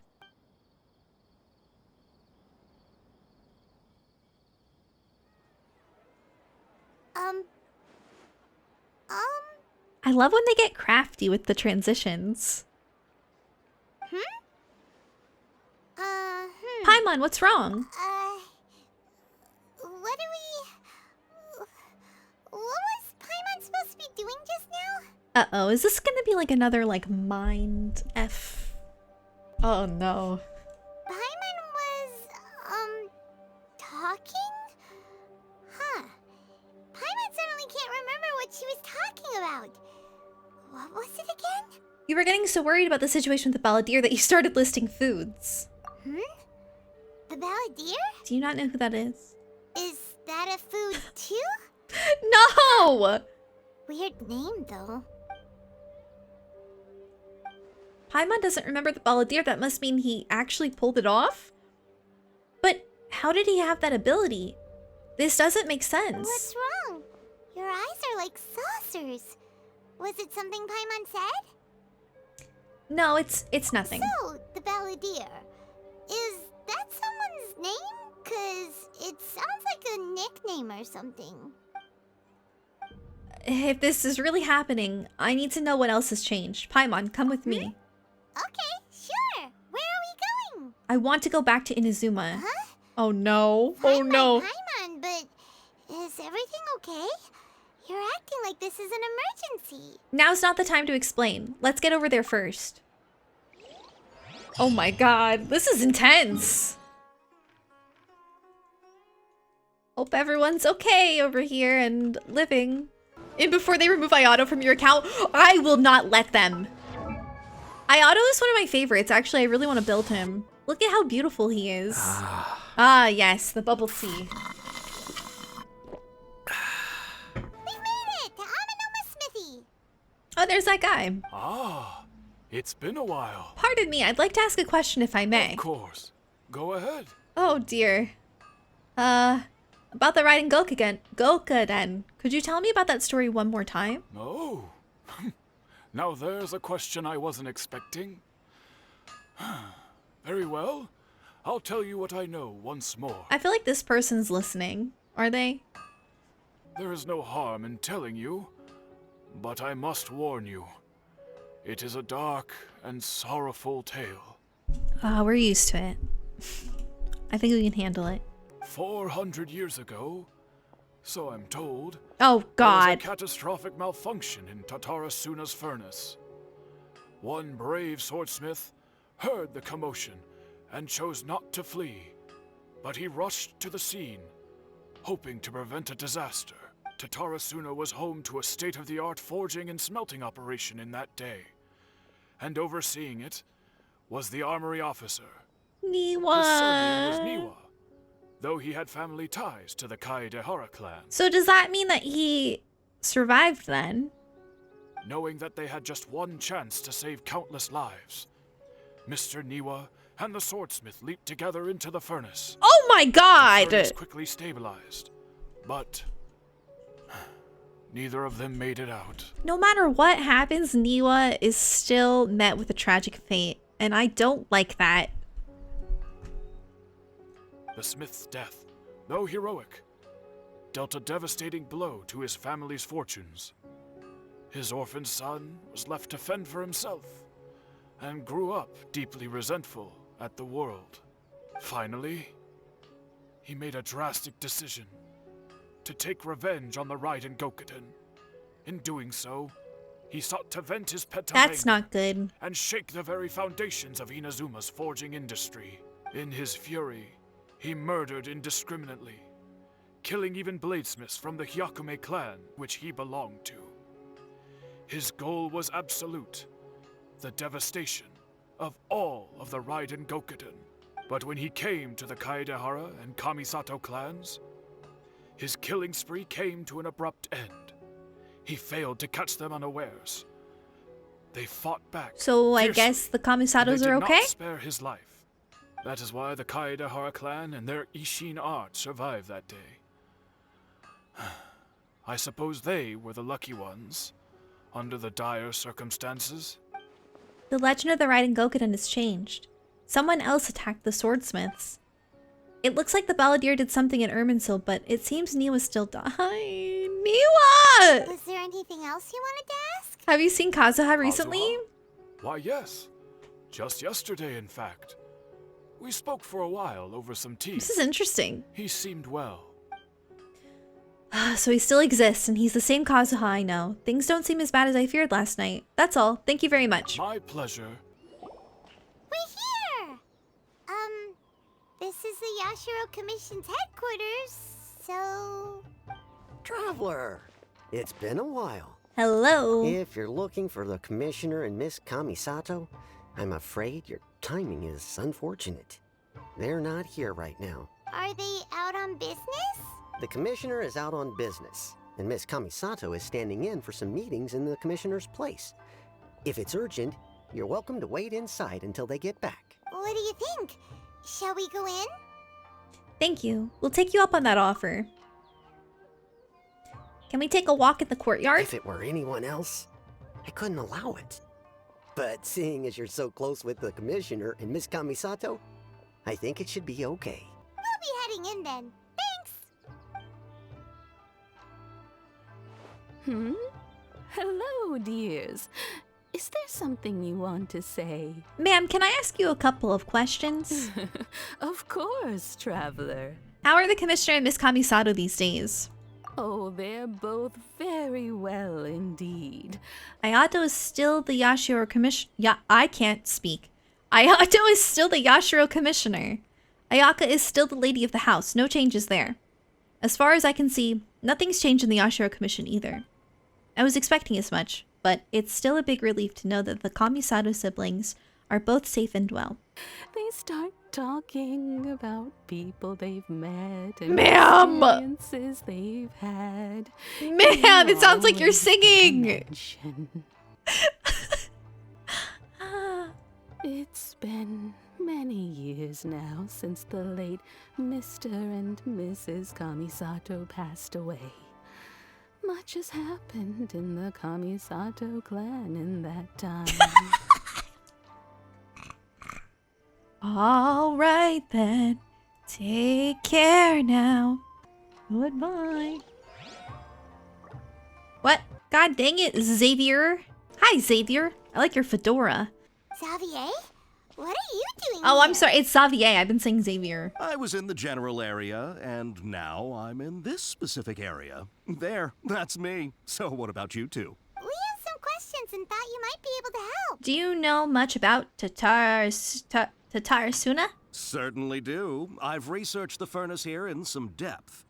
I love when they get crafty with the transitions. Paimon, what's wrong? What was Paimon supposed to be doing just now? Uh-oh, is this gonna be like another, like, mind F? Oh no. Paimon was, talking? Huh. Paimon suddenly can't remember what she was talking about. What was it again? You were getting so worried about the situation with the Balladier that you started listing foods. The Balladier? Do you not know who that is? Is that a food too? No! Weird name, though. Paimon doesn't remember the balladeer. That must mean he actually pulled it off? But how did he have that ability? This doesn't make sense. What's wrong? Your eyes are like saucers. Was it something Paimon said? No, it's nothing. So, the balladeer. Is that someone's name? 'Cause it sounds like a nickname or something. If this is really happening, I need to know what else has changed. Paimon, come with me. Okay, sure. Where are we going? I want to go back to Inazuma. Huh? Oh no. Oh Paimon, no. Paimon, but is everything okay? You're acting like this is an emergency. Now's not the time to explain. Let's get over there first. Oh my god, this is intense. Hope everyone's okay over here and living. And before they remove Ayato from your account, I will not let them. Ayato is one of my favorites. Actually, I really want to build him. Look at how beautiful he is. Ah, yes, the bubble tea. We made it to Amanuma Smithy. Oh, there's that guy. Ah, it's been a while. Pardon me, I'd like to ask a question if I may. Of course. Go ahead. Oh dear. About the riding Gokuden. Could you tell me about that story one more time? Oh. Now there's a question I wasn't expecting. Very well. I'll tell you what I know once more. I feel like this person's listening. Are they? There is no harm in telling you, but I must warn you. It is a dark and sorrowful tale. We're used to it. I think we can handle it. 400 years ago, so I'm told, Oh there was god. a catastrophic malfunction in Tatarasuna's furnace. One brave swordsmith heard the commotion and chose not to flee, but he rushed to the scene, hoping to prevent a disaster. Tatarasuna was home to a state-of-the-art forging and smelting operation in that day, and overseeing it was the armory officer. Niwa. His surname was Niwa, though he had family ties to the Kaedehara clan. So does that mean that he survived then? Knowing that they had just one chance to save countless lives, Mr. Niwa and the swordsmith leaped together into the furnace. Oh my The god! furnace quickly stabilized, but neither of them made it out. No matter what happens, Niwa is still met with a tragic fate, and I don't like that. The smith's death, though heroic, dealt a devastating blow to his family's fortunes. His orphan son was left to fend for himself, and grew up deeply resentful at the world. Finally, he made a drastic decision to take revenge on the Raiden Gokuden. In doing so, he sought to vent his pet That's anger not good. and shake the very foundations of Inazuma's forging industry. In his fury, he murdered indiscriminately, killing even bladesmiths from the Hyakume clan, which he belonged to. His goal was absolute, the devastation of all of the Raiden Gokuden. But when he came to the Kaedehara and Kamisato clans, his killing spree came to an abrupt end. He failed to catch them unawares. They fought back. So I fiercely, guess the and Kamisatos they are did okay? not spare his life. That is why the Kaedehara clan and their Ishin art survived that day. I suppose they were the lucky ones, under the dire circumstances. The legend of the Raiden Gokuden has changed. Someone else attacked the swordsmiths. It looks like the balladeer did something in Irminsul, but it seems Niwa's still dying. Niwa! Was there anything else you wanted to ask? Have you seen Kazuha recently? Kazuha? Why, yes. Just yesterday, in fact. We spoke for a while over some tea. This is interesting. He seemed well. So he still exists, and he's the same Kazuha I know. Things don't seem as bad as I feared last night. That's all. Thank you very much. My pleasure. We're here! This is the Yashiro Commission's headquarters, so... Traveler, it's been a while. Hello. If you're looking for the Commissioner and Miss Kamisato, I'm afraid your timing is unfortunate. They're not here right now. Are they out on business? The Commissioner is out on business, and Miss Kamisato is standing in for some meetings in the commissioner's place. If it's urgent, you're welcome to wait inside until they get back. What do you think? Shall we go in? Thank you. We'll take you up on that offer. Can we take a walk in the courtyard? If it were anyone else, I couldn't allow it. But seeing as you're so close with the commissioner and Miss Kamisato, I think it should be okay. We'll be heading in then. Thanks! Hello, dears. Is there something you want to say? Ma'am, can I ask you a couple of questions? Of course, traveler. How are the commissioner and Miss Kamisato these days? Oh, they're both very well indeed. Ayato is still the Yashiro commissioner. Yeah, I can't speak. Ayato is still the Yashiro commissioner. Ayaka is still the lady of the house. No changes there. As far as I can see, nothing's changed in the Yashiro commission either. I was expecting as much, but it's still a big relief to know that the Kamisato siblings are both safe and well. They start talking about people they've met and Ma'am! experiences they've had. Ma'am, it sounds like you're singing! It's been many years now since the late Mr. and Mrs. Kamisato passed away. Much has happened in the Kamisato clan in that time. All right then. Take care now. Goodbye. What? God dang it, Xavier. Hi, Xavier. I like your fedora. Xavier? What are you doing Oh, I'm here? sorry. It's Xavier. I've been saying Xavier. I was in the general area, and now I'm in this specific area. There, that's me. So what about you two? We have some questions and thought you might be able to help. Do you know much about Tatarasuna? Certainly do. I've researched the furnace here in some depth.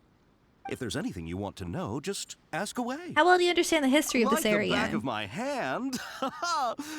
If there's anything you want to know, just ask away. How well do you understand the history of Like this area? the back of my hand.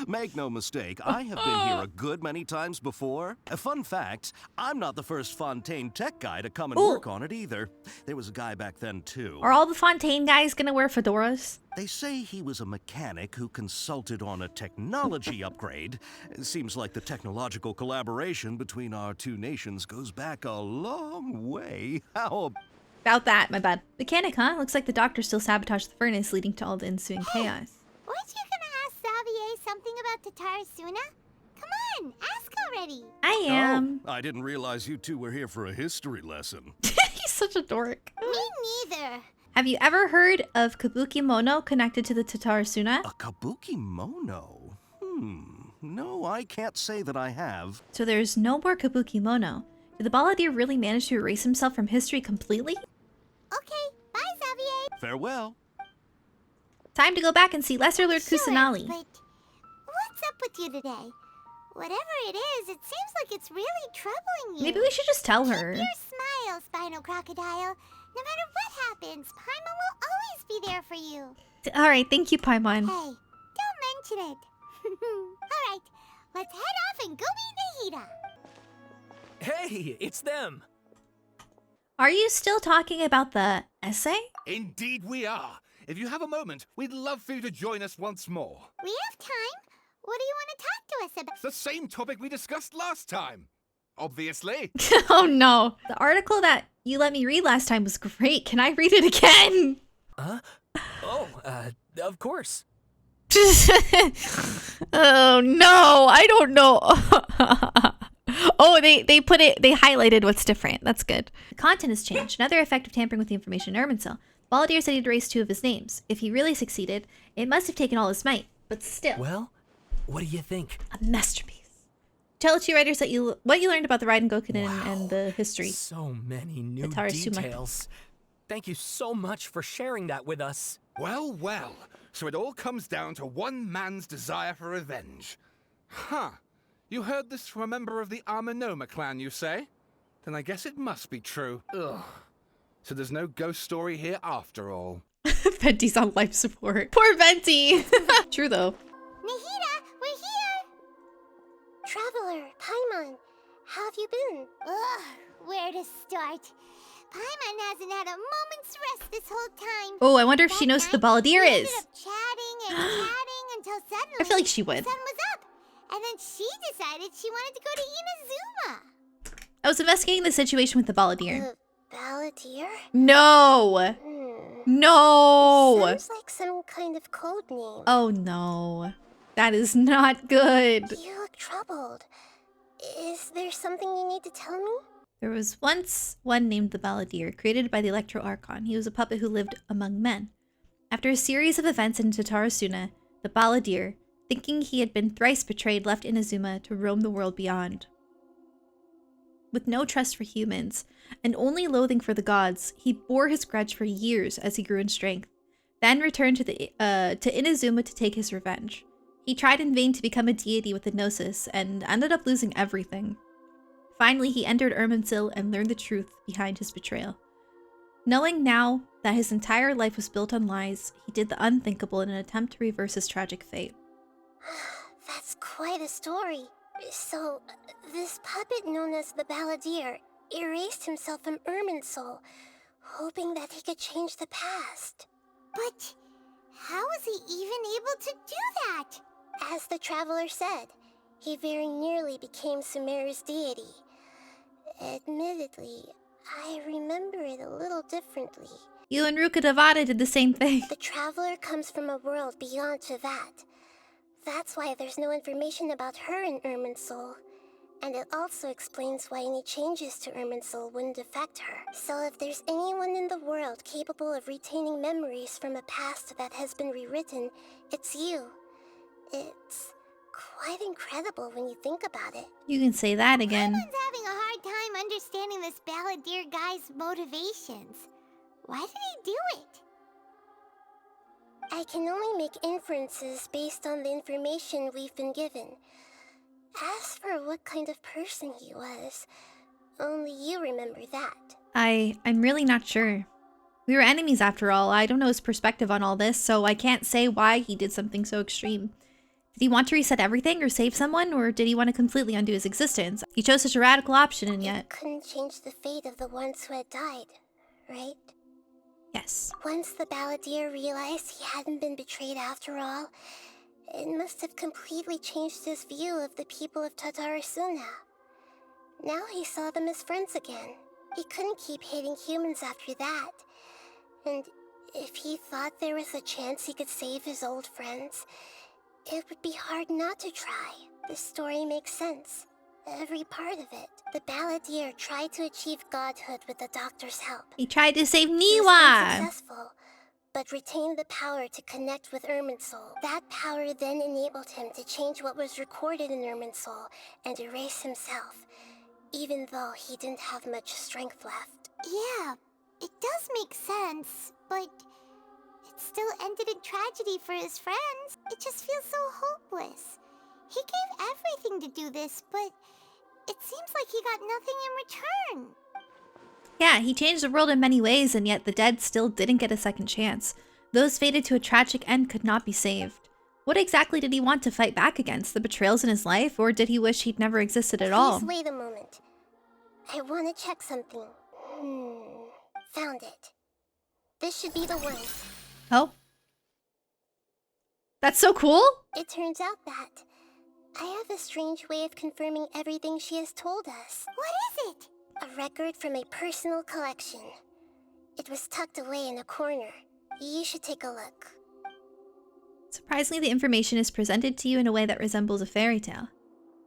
Make no mistake, I have been here a good many times before. A fun fact, I'm not the first Fontaine tech guy to come and work on it either. There was a guy back then too. Are all the Fontaine guys gonna wear fedoras? They say he was a mechanic who consulted on a technology upgrade. It seems like the technological collaboration between our two nations goes back a long way. How About that, my bad. Mechanic, huh? Looks like the doctor still sabotaged the furnace, leading to all the ensuing chaos. Weren't you gonna ask Xavier something about Tatarasuna? Come on, ask already. I am. Oh, I didn't realize you two were here for a history lesson. He's such a dork. Me neither. Have you ever heard of Kabuki Mono connected to the Tatarasuna? A kabuki mono? No, I can't say that I have. So there's no more Kabuki Mono. Did the balladeer really manage to erase himself from history completely? Okay, bye, Xavier. Farewell. Time to go back and see Lesser Lord Sure, Kusanali. but what's up with you today? Whatever it is, it seems like it's really troubling you. Maybe we should just tell her. Keep your smile, Spinal Crocodile. No matter what happens, Paimon will always be there for you. Alright, thank you, Paimon. Hey, don't mention it. Alright, let's head off and go meet Nahida. Hey, it's them. Are you still talking about the essay? Indeed we are. If you have a moment, we'd love for you to join us once more. We have time. What do you want to talk to us about? It's the same topic we discussed last time. Obviously. Oh no. The article that you let me read last time was great. Can I read it again? Huh? Oh, of course. Oh no, I don't know. Oh, they highlighted what's different. That's good. The content has changed. Another effect of tampering with the information in Ermincell. Balladeer said he'd erased 2 of his names. If he really succeeded, it must have taken all his might. But still. Well, what do you think? A masterpiece. Tell the 2 writers that what you learned about the Raiden Gokunin and the history. So many new Tatarasuma. details. Thank you so much for sharing that with us. Well, well. So it all comes down to one man's desire for revenge. Huh. You heard this from a member of the Amanoma clan, you say? Then I guess it must be true. Ugh. So there's no ghost story here after all. Venti's on life support. Poor Venti. True though. Nahida, we're here. Traveler, Paimon, how have you been? Ugh, where to start? Paimon hasn't had a moment's rest this whole time. Oh, I wonder if she knows who the Balladeer we is. ended up chatting and chatting until suddenly I feel like she would. the sun was up. And then she decided she wanted to go to Inazuma. I was investigating the situation with the Balladeer. The Balladeer? No! No! Sounds like some kind of code name. Oh no. That is not good. You look troubled. Is there something you need to tell me? There was once one named the Balladeer, created by the Electro Archon. He was a puppet who lived among men. After a series of events in Tatarasuna, the Balladeer, thinking he had been thrice betrayed, left Inazuma to roam the world beyond. With no trust for humans, and only loathing for the gods, he bore his grudge for years as he grew in strength, then returned to Inazuma to take his revenge. He tried in vain to become a deity with the Gnosis, and ended up losing everything. Finally, he entered Irminsul and learned the truth behind his betrayal. Knowing now that his entire life was built on lies, he did the unthinkable in an attempt to reverse his tragic fate. That's quite a story. So, this puppet known as the Balladeer erased himself from Irminsul, hoping that he could change the past. But how was he even able to do that? As the traveler said, he very nearly became Sumeru's deity. Admittedly, I remember it a little differently. You and Ruka Devada did the same thing. The traveler comes from a world beyond Tevat. That's why there's no information about her in Irminsul. And it also explains why any changes to Irminsul wouldn't affect her. So if there's anyone in the world capable of retaining memories from a past that has been rewritten, it's you. It's quite incredible when you think about it. You can say that again. Someone's having a hard time understanding this Balladeer guy's motivations. Why did he do it? I can only make inferences based on the information we've been given. As for what kind of person he was, only you remember that. I'm really not sure. We were enemies after all. I don't know his perspective on all this, so I can't say why he did something so extreme. Did he want to reset everything or save someone, or did he want to completely undo his existence? He chose such a radical option, and yet... It couldn't change the fate of the ones who had died, right? Yes. Once the Balladeer realized he hadn't been betrayed after all, it must have completely changed his view of the people of Tatarasuna. Now he saw them as friends again. He couldn't keep hating humans after that. And if he thought there was a chance he could save his old friends, it would be hard not to try. The story makes sense. Every part of it. The Balladeer tried to achieve godhood with the doctor's help. He tried to save He was Niwa! unsuccessful, but retained the power to connect with Irminsul. That power then enabled him to change what was recorded in Irminsul and erase himself, even though he didn't have much strength left. Yeah, it does make sense, but it still ended in tragedy for his friends. It just feels so hopeless. He gave everything to do this, but it seems like he got nothing in return. Yeah, he changed the world in many ways, and yet the dead still didn't get a second chance. Those fated to a tragic end could not be saved. What exactly did he want to fight back against? The betrayals in his life, or did he wish he'd never existed at all? Please wait a moment. I want to check something. Found it. This should be the one. Oh? That's so cool? It turns out that I have a strange way of confirming everything she has told us. What is it? A record from a personal collection. It was tucked away in a corner. You should take a look. Surprisingly, the information is presented to you in a way that resembles a fairy tale.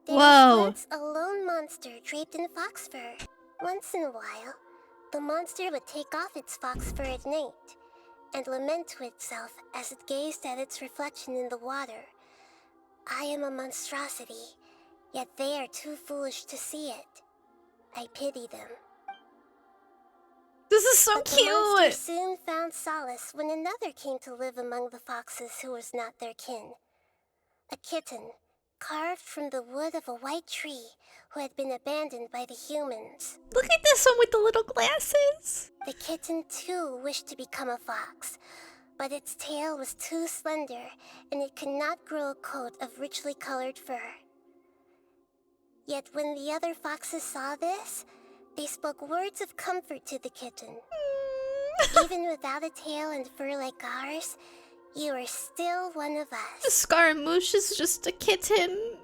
There Whoa! was once a lone monster draped in fox fur. Once in a while, the monster would take off its fox fur at night and lament to itself as it gazed at its reflection in the water. I am a monstrosity, yet they are too foolish to see it. I pity them. This is so But cute! the monster soon found solace when another came to live among the foxes who was not their kin. A kitten, carved from the wood of a white tree who had been abandoned by the humans. Look at this one with the little glasses! The kitten too wished to become a fox, but its tail was too slender and it could not grow a coat of richly colored fur. Yet when the other foxes saw this, They spoke words of comfort to the kitten. Even without a tail and fur like ours, you are still one of us. Scaramouche is just a kitten.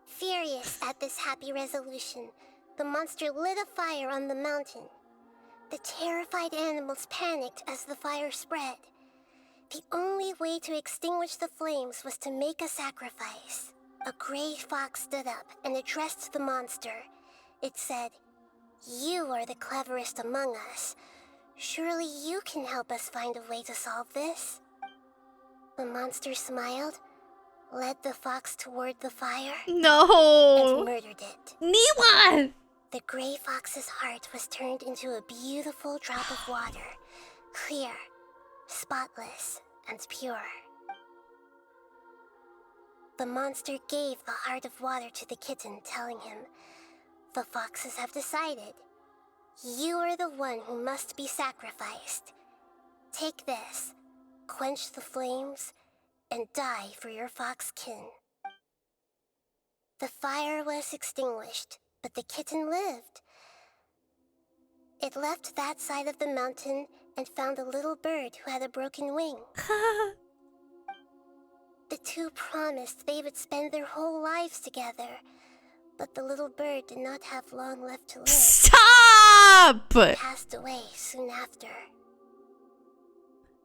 Furious at this happy resolution, the monster lit a fire on the mountain. The terrified animals panicked as the fire spread. The only way to extinguish the flames was to make a sacrifice. A gray fox stood up and addressed the monster. It said, "You are the cleverest among us. Surely you can help us find a way to solve this." The monster smiled, led the fox toward the fire, No! and murdered it. Niwa! The gray fox's heart was turned into a beautiful drop of water, clear, spotless, and pure. The monster gave the heart of water to the kitten, telling him, "The foxes have decided. You are the one who must be sacrificed. Take this, quench the flames, and die for your fox kin." The fire was extinguished, but the kitten lived. It left that side of the mountain and found a little bird who had a broken wing. The two promised they would spend their whole lives together, but the little bird did not have long left to live. Stop! It passed away soon after.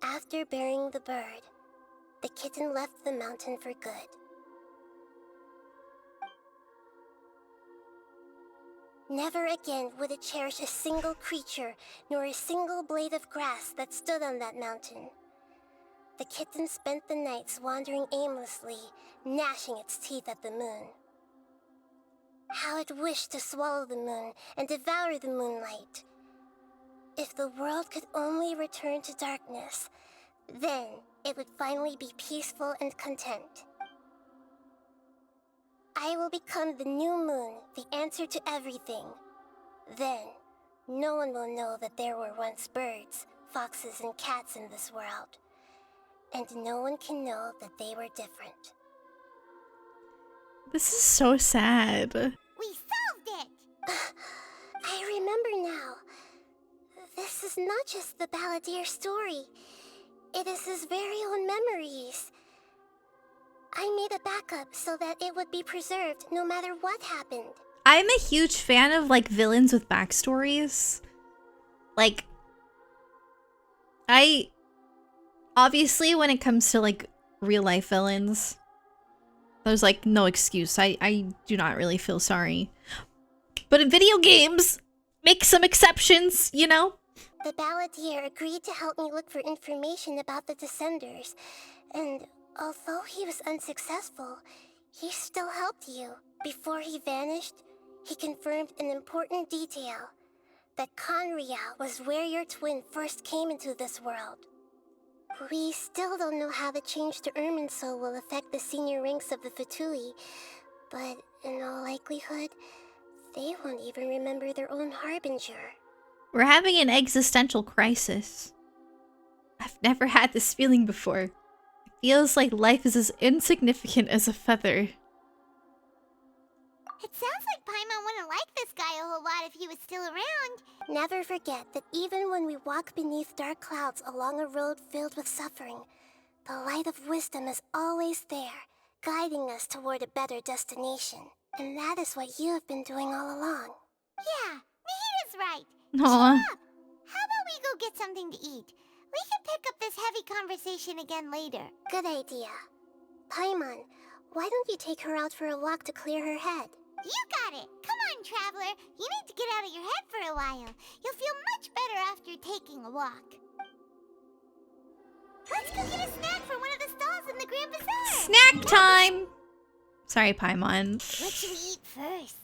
After burying the bird, the kitten left the mountain for good. Never again would it cherish a single creature, nor a single blade of grass that stood on that mountain. The kitten spent the nights wandering aimlessly, gnashing its teeth at the moon. How it wished to swallow the moon and devour the moonlight. If the world could only return to darkness, then it would finally be peaceful and content. I will become the new moon, the answer to everything. Then, no one will know that there were once birds, foxes, and cats in this world. And no one can know that they were different. This is so sad. We solved it! I remember now. This is not just the Balladeer story. It is his very own memories. I made a backup so that it would be preserved no matter what happened. I'm a huge fan of, like, villains with backstories. Like, obviously, when it comes to, like, real-life villains, there's, like, no excuse. I do not really feel sorry. But in video games, make some exceptions, you know? The Balladeer agreed to help me look for information about the Descenders, and although he was unsuccessful, he still helped you. Before he vanished, he confirmed an important detail, that Conria was where your twin first came into this world. We still don't know how the change to Irminsul will affect the senior ranks of the Fatui, but in all likelihood, they won't even remember their own Harbinger. We're having an existential crisis. I've never had this feeling before. It feels like life is as insignificant as a feather. It sounds like Paimon wouldn't like this guy a whole lot if he was still around. Never forget that even when we walk beneath dark clouds along a road filled with suffering, the light of wisdom is always there, guiding us toward a better destination. And that is what you have been doing all along. Yeah, Nahita's right. Aw. Cheer up. How about we go get something to eat? We can pick up this heavy conversation again later. Good idea. Paimon, why don't you take her out for a walk to clear her head? You got it. Come on, Traveler. You need to get out of your head for a while. You'll feel much better after taking a walk. Let's go get a snack from one of the stalls in the Grand Bazaar. Snack time! Sorry, Paimon. What should we eat first?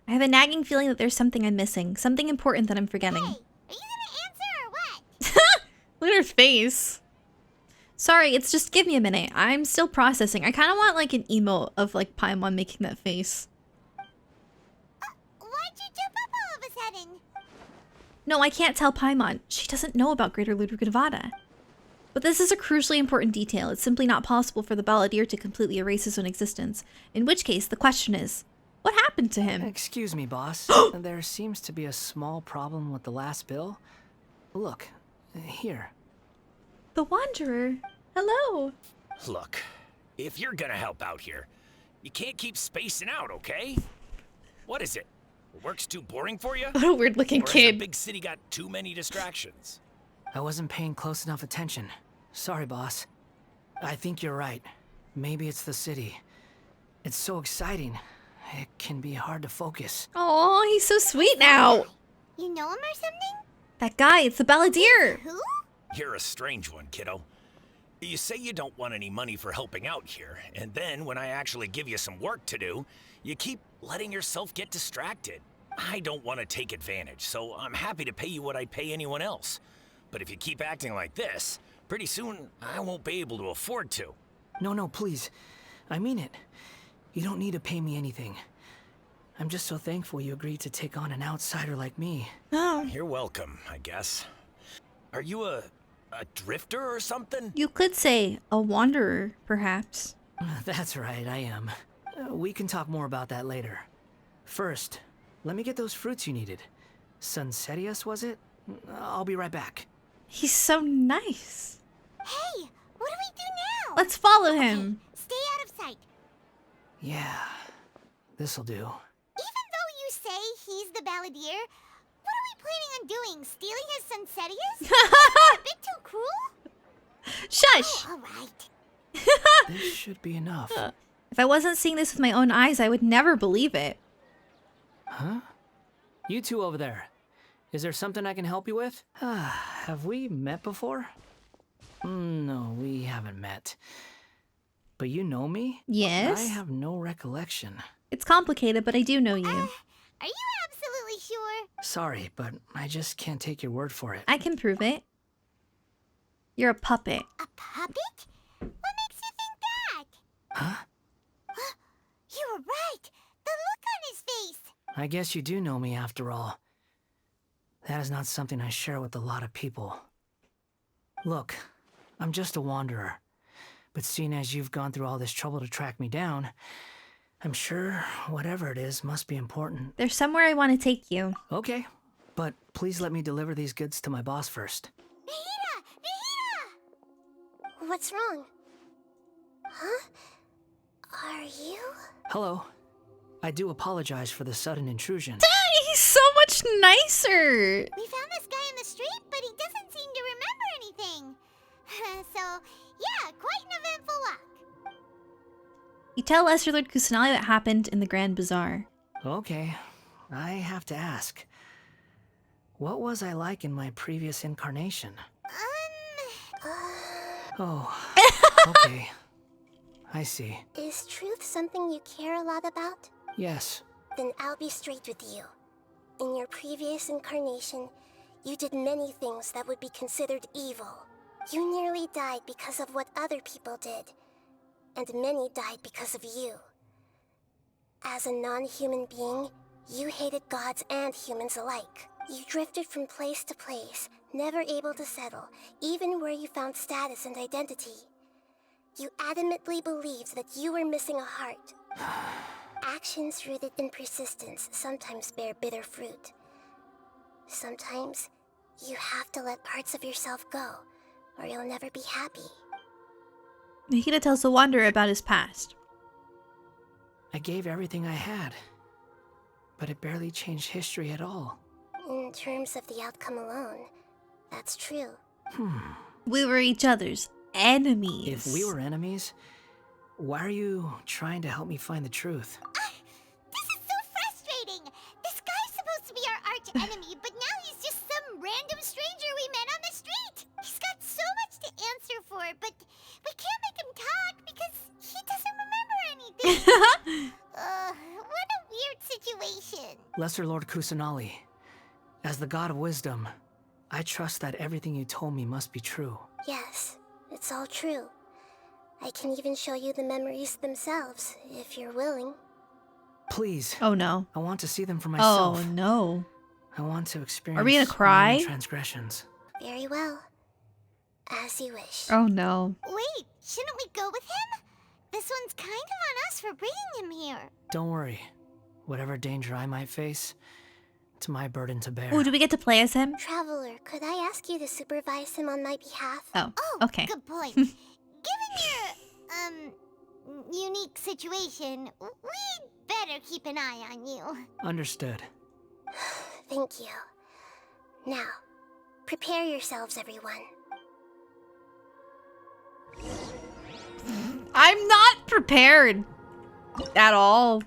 I have a nagging feeling that there's something I'm missing. Something important that I'm forgetting. Hey, are you gonna answer or what? Look at her face. Sorry, it's just give me a minute. I'm still processing. I kind of want like an emote of like Paimon making that face. Why'd you jump up all of a sudden? No, I can't tell Paimon. She doesn't know about Greater Ludwig Nevada. But this is a crucially important detail. It's simply not possible for the balladeer to completely erase his own existence. In which case, the question is, what happened to him? Excuse me, boss. There seems to be a small problem with the last bill. Look, here. The Wanderer. Hello. Look, if you're gonna help out here, you can't keep spacing out, okay? What is it? Work's too boring for you? What a weird looking Or has kid. the big city got too many distractions? I wasn't paying close enough attention. Sorry, boss. I think you're right. Maybe it's the city. It's so exciting. It can be hard to focus. Oh, he's so sweet now. You know him or something? That guy, it's the balladeer. Who? You're a strange one, kiddo. You say you don't want any money for helping out here, and then when I actually give you some work to do, you keep letting yourself get distracted. I don't want to take advantage, so I'm happy to pay you what I'd pay anyone else. But if you keep acting like this, pretty soon I won't be able to afford to. No, please. I mean it. You don't need to pay me anything. I'm just so thankful you agreed to take on an outsider like me. Oh. You're welcome, I guess. Are you a drifter or something? You could say a wanderer, perhaps. That's right, I am. We can talk more about that later. First, let me get those fruits you needed. Sunsetius, was it? I'll be right back. He's so nice. Hey, what do we do now? Let's follow him. Stay out of sight. Yeah, this'll do. Even though you say he's the balladeer, what are we planning on doing? Stealing his Sunsetius? A bit too cruel? Shush! Oh, all right. This should be enough. If I wasn't seeing this with my own eyes, I would never believe it. Huh? You two over there. Is there something I can help you with? Have we met before? No, we haven't met. But you know me? Yes. I have no recollection. It's complicated, but I do know you. Are you absolutely sure? Sorry, but I just can't take your word for it. I can prove it. You're a puppet. A puppet? What makes you think that? Huh? You were right. The look on his face. I guess you do know me after all. That is not something I share with a lot of people. Look, I'm just a wanderer. But seeing as you've gone through all this trouble to track me down, I'm sure whatever it is must be important. There's somewhere I want to take you. Okay, but please let me deliver these goods to my boss first. Nahida! Nahida! What's wrong? Huh? Are you? Hello. I do apologize for the sudden intrusion. He's so much nicer. We found this guy in the street, but he doesn't seem to remember anything. So, yeah, quite an eventful walk. You tell Lesser Lord Kusanali what happened in the Grand Bazaar. Okay, I have to ask. What was I like in my previous incarnation? Oh, okay. I see. Is truth something you care a lot about? Yes. Then I'll be straight with you. In your previous incarnation, you did many things that would be considered evil. You nearly died because of what other people did, and many died because of you. As a non-human being, you hated gods and humans alike. You drifted from place to place, never able to settle, even where you found status and identity. You adamantly believed that you were missing a heart. Actions rooted in persistence sometimes bear bitter fruit. Sometimes, you have to let parts of yourself go, or you'll never be happy. Nahida tells the Wanderer about his past. I gave everything I had, but it barely changed history at all. In terms of the outcome alone, that's true. We were each other's enemies. If we were enemies, why are you trying to help me find the truth? This is so frustrating. This guy's supposed to be our arch enemy, but now he's just some random stranger we met on the street. He's got so much to answer for, but we can't make him talk because he doesn't remember anything. What a weird situation. Lesser Lord Kusanali, as the god of wisdom, I trust that everything you told me must be true. Yes, it's all true. I can even show you the memories themselves, if you're willing. Please. Oh no. I want to see them for myself. Oh no. I want to experience Are we gonna cry? my transgressions. Very well. As you wish. Oh no. Wait, shouldn't we go with him? This one's kind of on us for bringing him here. Don't worry. Whatever danger I might face, it's my burden to bear. Oh, do we get to play as him? Traveler, could I ask you to supervise him on my behalf? Oh, okay. Good point. Given your, unique situation, we'd better keep an eye on you. Understood. Thank you. Now, prepare yourselves, everyone. I'm not prepared at all.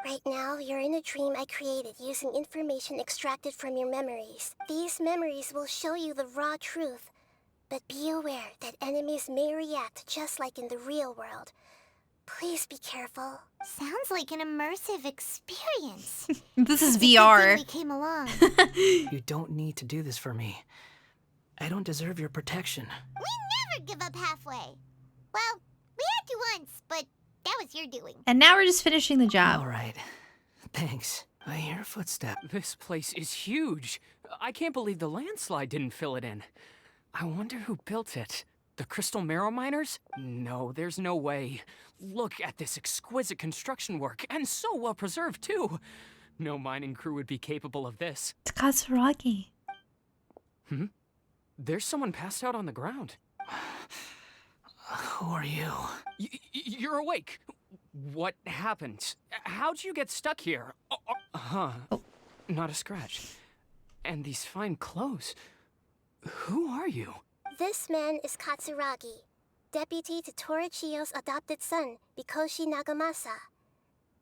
Right now, you're in a dream I created using information extracted from your memories. These memories will show you the raw truth, but be aware that enemies may react just like in the real world. Please be careful. Sounds like an immersive experience. This is It's a good VR. thing we came along. You don't need to do this for me. I don't deserve your protection. We never give up halfway. Well, we had to once, but that was your doing. And now we're just finishing the job. All right. Thanks. I hear a footstep. This place is huge. I can't believe the landslide didn't fill it in. I wonder who built it. The crystal marrow miners? No, there's no way. Look at this exquisite construction work, and so well preserved too. No mining crew would be capable of this. It's SarahKey. There's someone passed out on the ground. Who are you? You're awake. What happened? How'd you get stuck here? Not a scratch. And these fine clothes. Who are you? This man is Katsuragi, deputy to Torichiyo's adopted son, Mikoshi Nagamasa.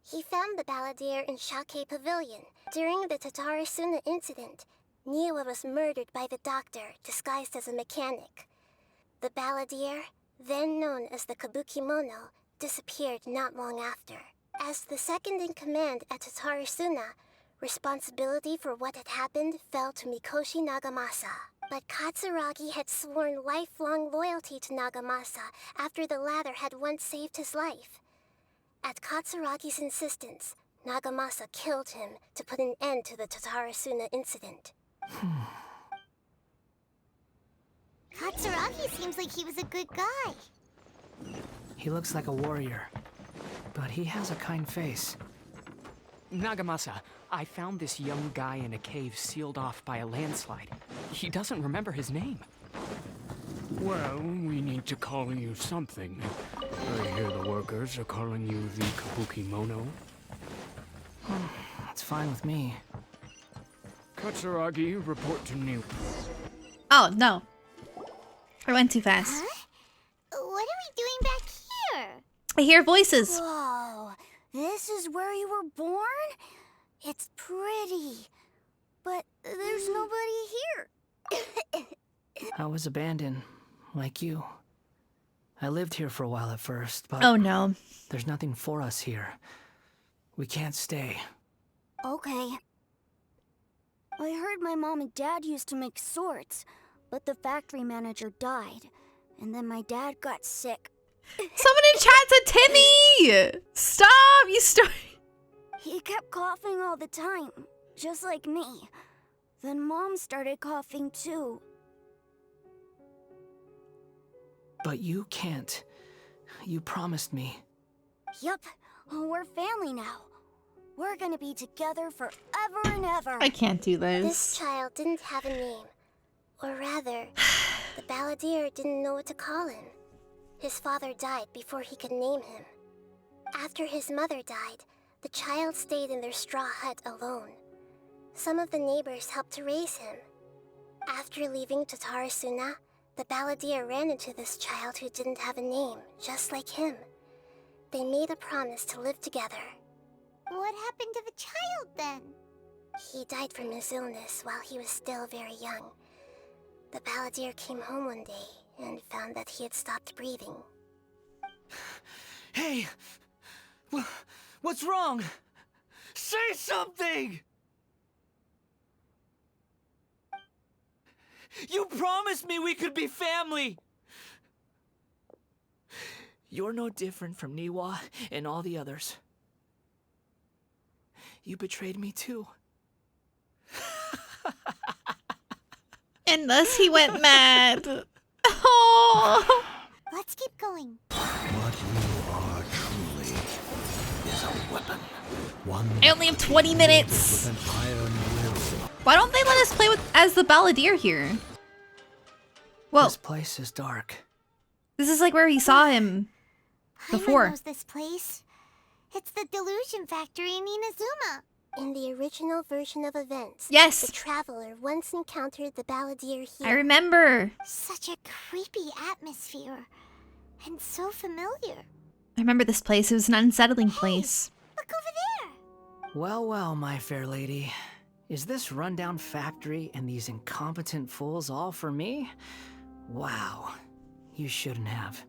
He found the balladeer in Shake Pavilion. During the Tatarasuna incident, Niwa was murdered by the doctor, disguised as a mechanic. The balladeer, then known as the Kabukimono, disappeared not long after. As the second in command at Tatarasuna, responsibility for what had happened fell to Mikoshi Nagamasa. But Katsuragi had sworn lifelong loyalty to Nagamasa after the latter had once saved his life. At Katsuragi's insistence, Nagamasa killed him to put an end to the Tatarasuna incident. Katsuragi seems like he was a good guy. He looks like a warrior, but he has a kind face. Nagamasa, I found this young guy in a cave sealed off by a landslide. He doesn't remember his name. Well, we need to call you something. I hear the workers are calling you the Kabukimono. That's fine with me. Katsuragi, report to New. Oh, no. I went too fast. Huh? What are we doing back here? I hear voices. Whoa, this is where you were born? It's pretty, but there's nobody here. I was abandoned, like you. I lived here for a while at first, but... Oh, no. There's nothing for us here. We can't stay. Okay. I heard my mom and dad used to make swords, but the factory manager died, and then my dad got sick. Someone in chat said Timmy! Stop! You start. He kept coughing all the time, just like me. Then Mom started coughing too. But you can't. You promised me. Yup, we're family now. We're gonna be together forever and ever. I can't do this. This child didn't have a name. Or rather, the balladeer didn't know what to call him. His father died before he could name him. After his mother died, the child stayed in their straw hut alone. Some of the neighbors helped to raise him. After leaving Tatarasuna, the balladeer ran into this child who didn't have a name, just like him. They made a promise to live together. What happened to the child then? He died from his illness while he was still very young. The balladeer came home one day and found that he had stopped breathing. Hey! What's wrong? Say something! You promised me we could be family! You're no different from Niwa and all the others. You betrayed me too. And thus he went mad. Oh. Let's keep going. What you are truly is a weapon. One I only have 20 minutes. with an iron will. Why don't they let us play as the balladeer here? Well, This place is dark. this is like where he saw him before. Paimon knows this place. It's the Delusion Factory in Inazuma. In the original version of events, Yes. the traveler once encountered the balladeer here. I remember. Such a creepy atmosphere. And so familiar. I remember this place. It was an unsettling place. Look over there. Well, well, my fair lady. Is this rundown factory and these incompetent fools all for me? Wow. You shouldn't have.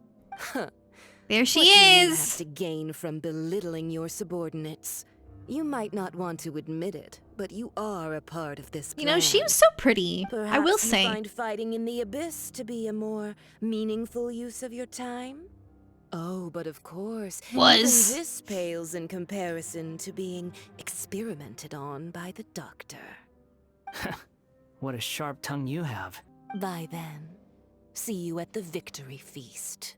There she What do you is. have to gain from belittling your subordinates? You might not want to admit it, but you are a part of this plan. You know, she was so pretty. I will Perhaps say. you find fighting in the abyss to be a more meaningful use of your time? Oh, but of course, Was. even this pales in comparison to being experimented on by the doctor. What a sharp tongue you have. By then, see you at the victory feast.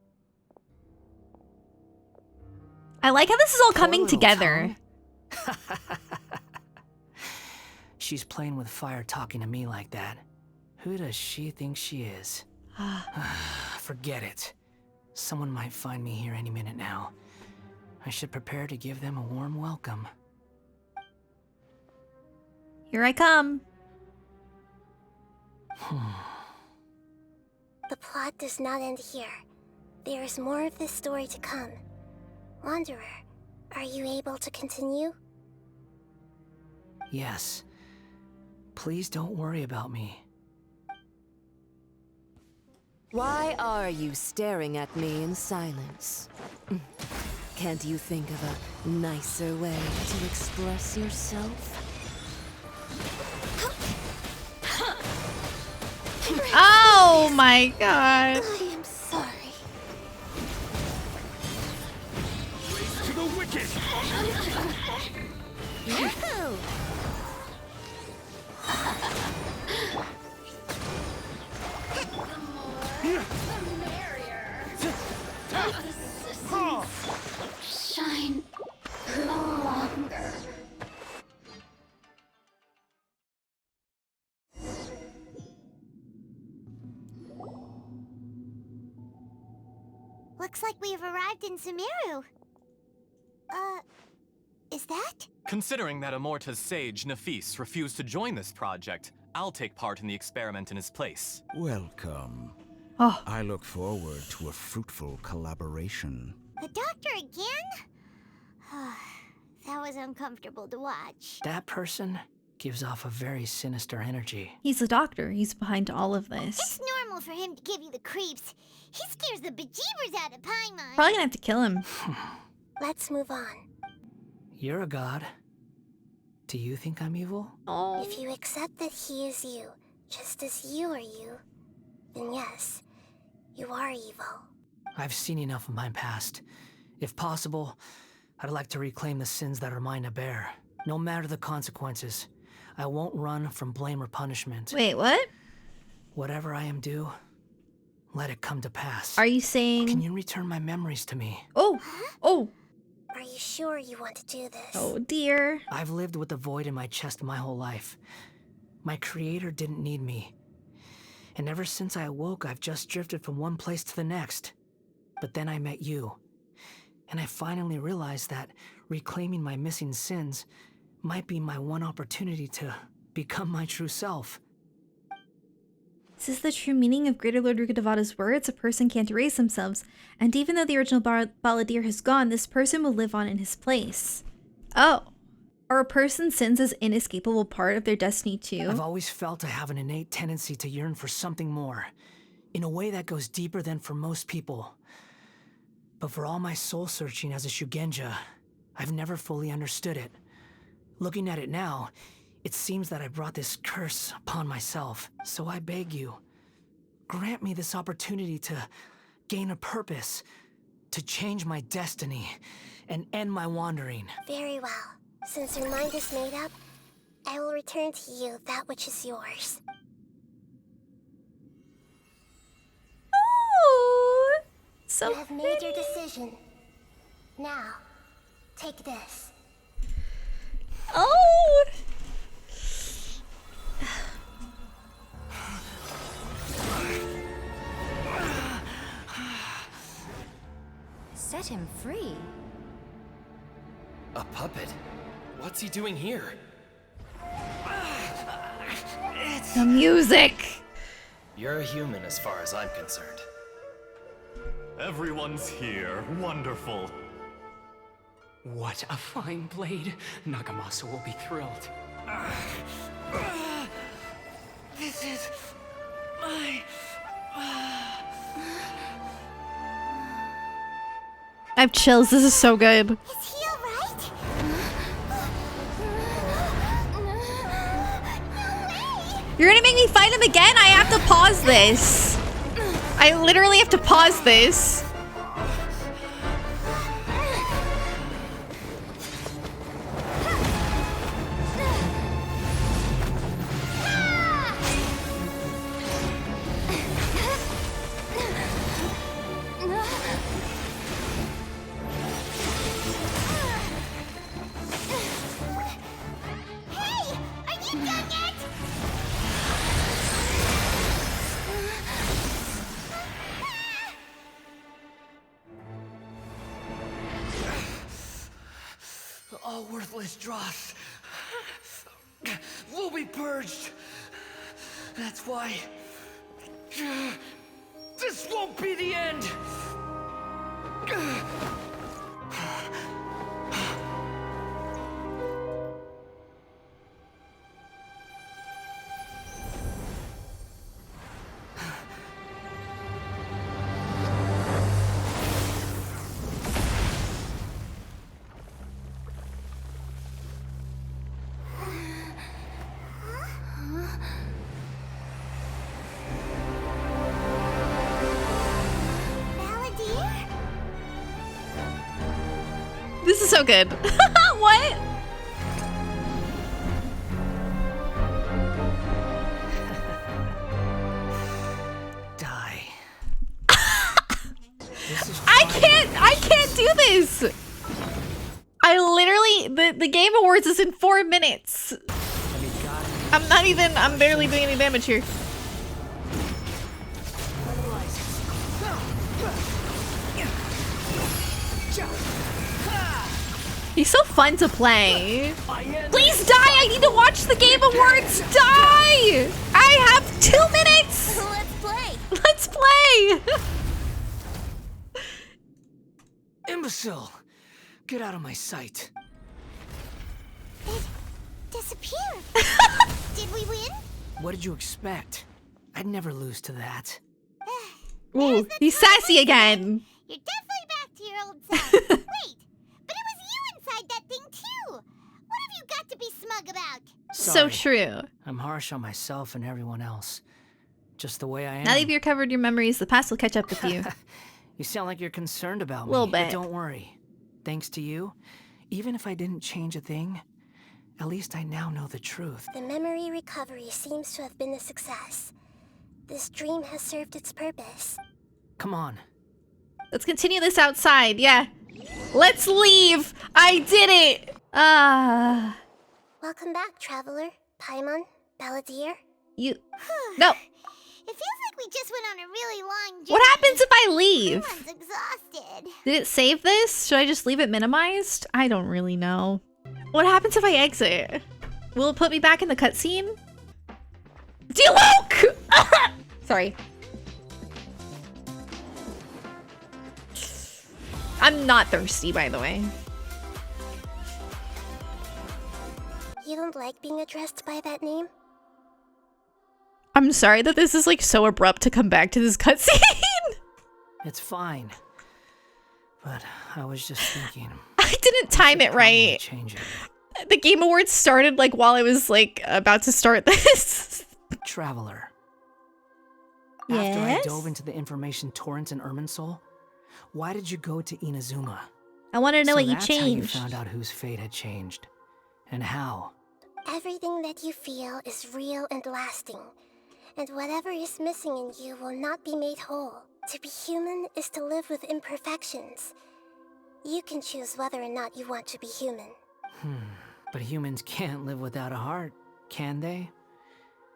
I like how this is all coming little together. She's playing with fire talking to me like that. Who does she think she is? Forget it. Someone might find me here any minute now. I should prepare to give them a warm welcome. Here I come. The plot does not end here. There is more of this story to come. Wanderer, are you able to continue? Yes. Please don't worry about me. Why are you staring at me in silence? Can't you think of a nicer way to express yourself? Oh my god. I am sorry. Race to the wicked! Shine longer. Looks like we've arrived in Sumeru. Is that? Considering that Amorta's sage, Nafis, refused to join this project, I'll take part in the experiment in his place. Welcome. Oh. I look forward to a fruitful collaboration. The doctor again? That was uncomfortable to watch. That person gives off a very sinister energy. He's the doctor. He's behind all of this. It's normal for him to give you the creeps. He scares the bejeebers out of Paimon. Probably gonna have to kill him. Let's move on. You're a god. Do you think I'm evil? Oh. If you accept that he is you, just as you are you, then yes, you are evil. I've seen enough of my past. If possible, I'd like to reclaim the sins that are mine to bear. No matter the consequences, I won't run from blame or punishment. Wait, what? Whatever I am due, let it come to pass. Are you saying... Can you return my memories to me? Oh! Oh! Are you sure you want to do this? Oh dear. I've lived with the void in my chest my whole life. My creator didn't need me. And ever since I awoke, I've just drifted from one place to the next. But then I met you. And I finally realized that reclaiming my missing sins might be my one opportunity to become my true self. Is this the true meaning of Greater Lord Rukadevada's words? A person can't erase themselves, and even though the original balladeer has gone, this person will live on in his place. Oh. Are a person's sins an inescapable part of their destiny too? I've always felt I have an innate tendency to yearn for something more, in a way that goes deeper than for most people. But for all my soul-searching as a Shugenja, I've never fully understood it. Looking at it now, it seems that I brought this curse upon myself. So I beg you, grant me this opportunity to gain a purpose, to change my destiny, and end my wandering. Very well. Since your mind is made up, I will return to you that which is yours. So you have made your decision. Now, take this. Oh! Set him free. A puppet? What's he doing here? The music! You're a human as far as I'm concerned. Everyone's here. Wonderful. What a fine blade. Nagamasa will be thrilled. This is my... I have chills. This is so good. Is he alright? You're gonna make me fight him again? I have to pause this. I literally have to pause this. Hey! Are you done yet? All worthless dross will be purged. That's why this won't be the end. This is so good. What? Die. I can't do this. I literally, the Game Awards is in 4 minutes. I'm barely doing any damage here. He's so fun to play. Please die! I need to watch the Game Awards! Die! I have 2 minutes! Let's play! Let's play! Imbecile! Get out of my sight. It disappeared. Did we win? What did you expect? I'd never lose to that. Ooh, he's sassy again. You're definitely back to your old self. Wait, but it was you inside that thing too. What have you got to be smug about? So true. I'm harsh on myself and everyone else. Just the way I am. Now that you've recovered your memories, the past will catch up with you. You sound like you're concerned about me. Little But bit. don't worry. Thanks to you, even if I didn't change a thing, at least I now know the truth. The memory recovery seems to have been a success. This dream has served its purpose. Come on. Let's continue this outside. Yeah. Let's leave. I did it. Welcome back, traveler. Paimon, Balladeer. You. No. It feels like we just went on a really long journey. What happens if I leave? Everyone's exhausted. Did it save this? Should I just leave it minimized? I don't really know. What happens if I exit? Will it put me back in the cutscene? Diluc! Sorry. I'm not thirsty, by the way. You don't like being addressed by that name? I'm sorry that this is like so abrupt to come back to this cutscene. It's fine. But I was just thinking. I didn't time it right. Change it. The Game Awards started like while I was like about to start this. Traveler. Yes? After I dove into the information torrent in Irminsul, why did you go to Inazuma? I want to know what you that's how you changed. found out whose fate had changed. And how. Everything that you feel is real and lasting. And whatever is missing in you will not be made whole. To be human is to live with imperfections. You can choose whether or not you want to be human. But humans can't live without a heart, can they?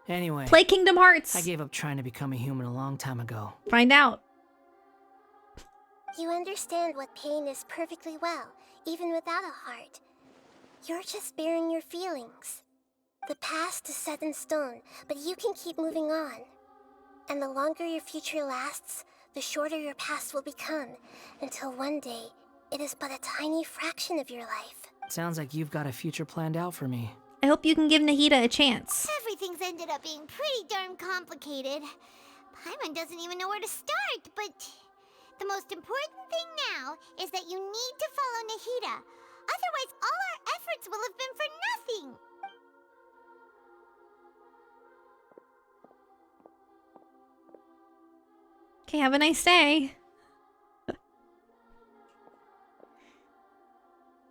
Anyway. Play Kingdom Hearts. I gave up trying to become a human a long time ago. Find out. You understand what pain is perfectly well, even without a heart. You're just bearing your feelings. The past is set in stone, but you can keep moving on. And the longer your future lasts, the shorter your past will become, until one day, it is but a tiny fraction of your life. Sounds like you've got a future planned out for me. I hope you can give Nahida a chance. Everything's ended up being pretty darn complicated. Paimon doesn't even know where to start, but the most important thing now is that you need to follow Nahida. Otherwise, all our efforts will have been for nothing. Okay, have a nice day.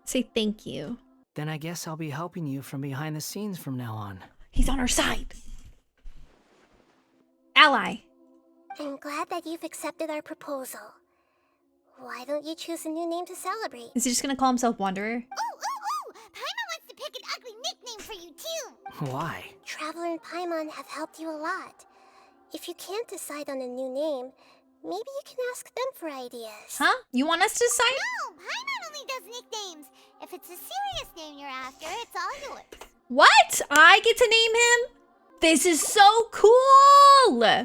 Say thank you. Then I guess I'll be helping you from behind the scenes from now on. He's on our side. Ally. I'm glad that you've accepted our proposal. Why don't you choose a new name to celebrate? Is he just gonna call himself Wanderer? Ooh! Paimon wants to pick an ugly nickname for you too! Why? Traveler and Paimon have helped you a lot. If you can't decide on a new name, maybe you can ask them for ideas. Huh? You want us to decide? No! Paimon only does nicknames. If it's a serious name you're after, it's all yours. What? I get to name him? This is so cool!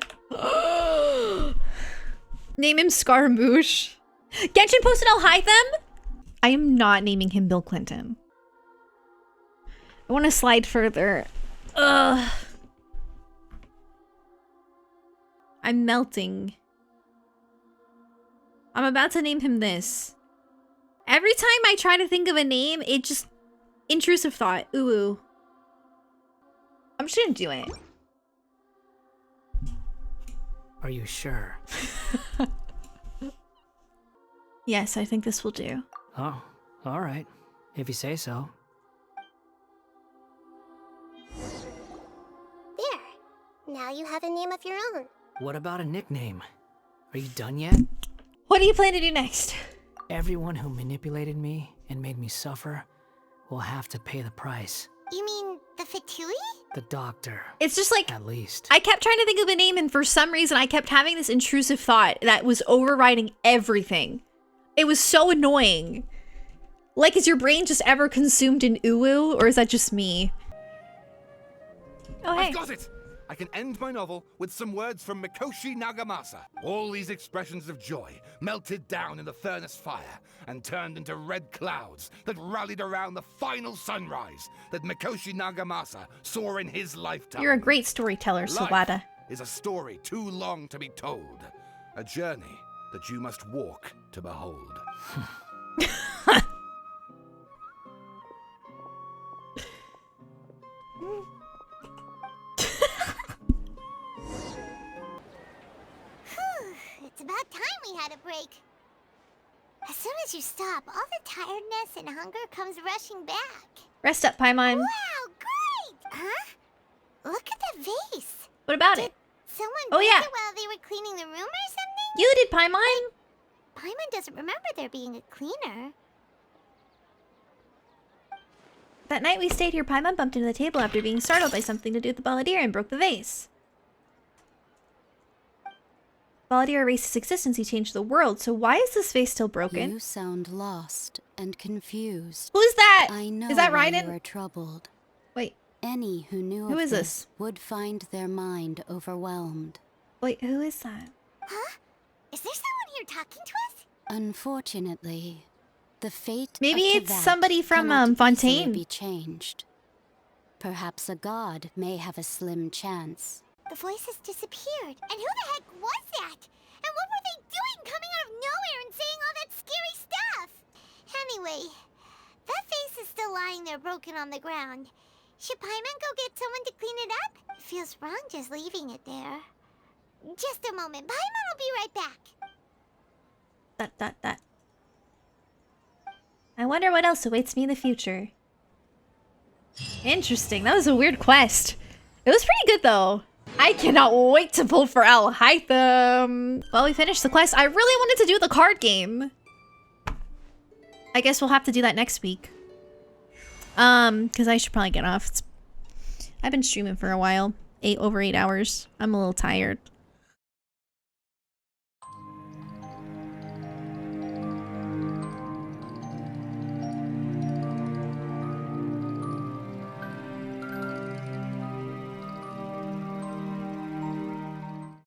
Name him Scaramouche. Genshin posted I'll hide them? I am not naming him Bill Clinton. I want to slide further. Ugh. I'm melting. I'm about to name him this. Every time I try to think of a name, it just... Intrusive thought. Ooh. I'm just gonna do it. Are you sure? Yes, I think this will do. Oh, alright. If you say so. There. Now you have a name of your own. What about a nickname? Are you done yet? What do you plan to do next? Everyone who manipulated me and made me suffer will have to pay the price. You mean the Fatui? The doctor. It's just like... At least. I kept trying to think of a name, and for some reason I kept having this intrusive thought that was overriding everything. It was so annoying. Like, is your brain just ever consumed in uwu, or is that just me? Oh, hey. I've got it! I can end my novel with some words from Mikoshi Nagamasa. All these expressions of joy melted down in the furnace fire and turned into red clouds that rallied around the final sunrise that Mikoshi Nagamasa saw in his lifetime. You're a great storyteller, Sawada. Life is a story too long to be told. A journey that you must walk to behold. It's about time we had a break. As soon as you stop, all the tiredness and hunger comes rushing back. Rest up, Paimon. Wow, great! Huh? Look at the vase. What about it? Someone Oh, break yeah. it while they were cleaning the room or something? You did, Paimon. Paimon doesn't remember there being a cleaner. That night we stayed here, Paimon bumped into the table after being startled by something to do with the Balladeer and broke the vase. Balladeer erased his existence, he changed the world, so why is this vase still broken? You sound lost and confused. Who's that? I know Is that why Raiden? you are troubled. Wait. Any who knew Who of is this this? would find their mind overwhelmed. Wait, who is that? Huh? Is there someone here talking to us? Unfortunately, the fate Maybe of it's Teyvat somebody from cannot easily Fontaine. be changed. Perhaps a god may have a slim chance. The voices disappeared. And who the heck was that? And what were they doing coming out of nowhere and saying all that scary stuff? Anyway, that vase is still lying there broken on the ground. Should Paimon go get someone to clean it up? It feels wrong just leaving it there. Just a moment. Paimon will be right back. That. I wonder what else awaits me in the future. Interesting. That was a weird quest. It was pretty good, though. I cannot wait to pull for Al Hytham. Well, we finished the quest. I really wanted to do the card game. I guess we'll have to do that next week. Because I should probably get off. I've been streaming for a while. Over 8 hours. I'm a little tired.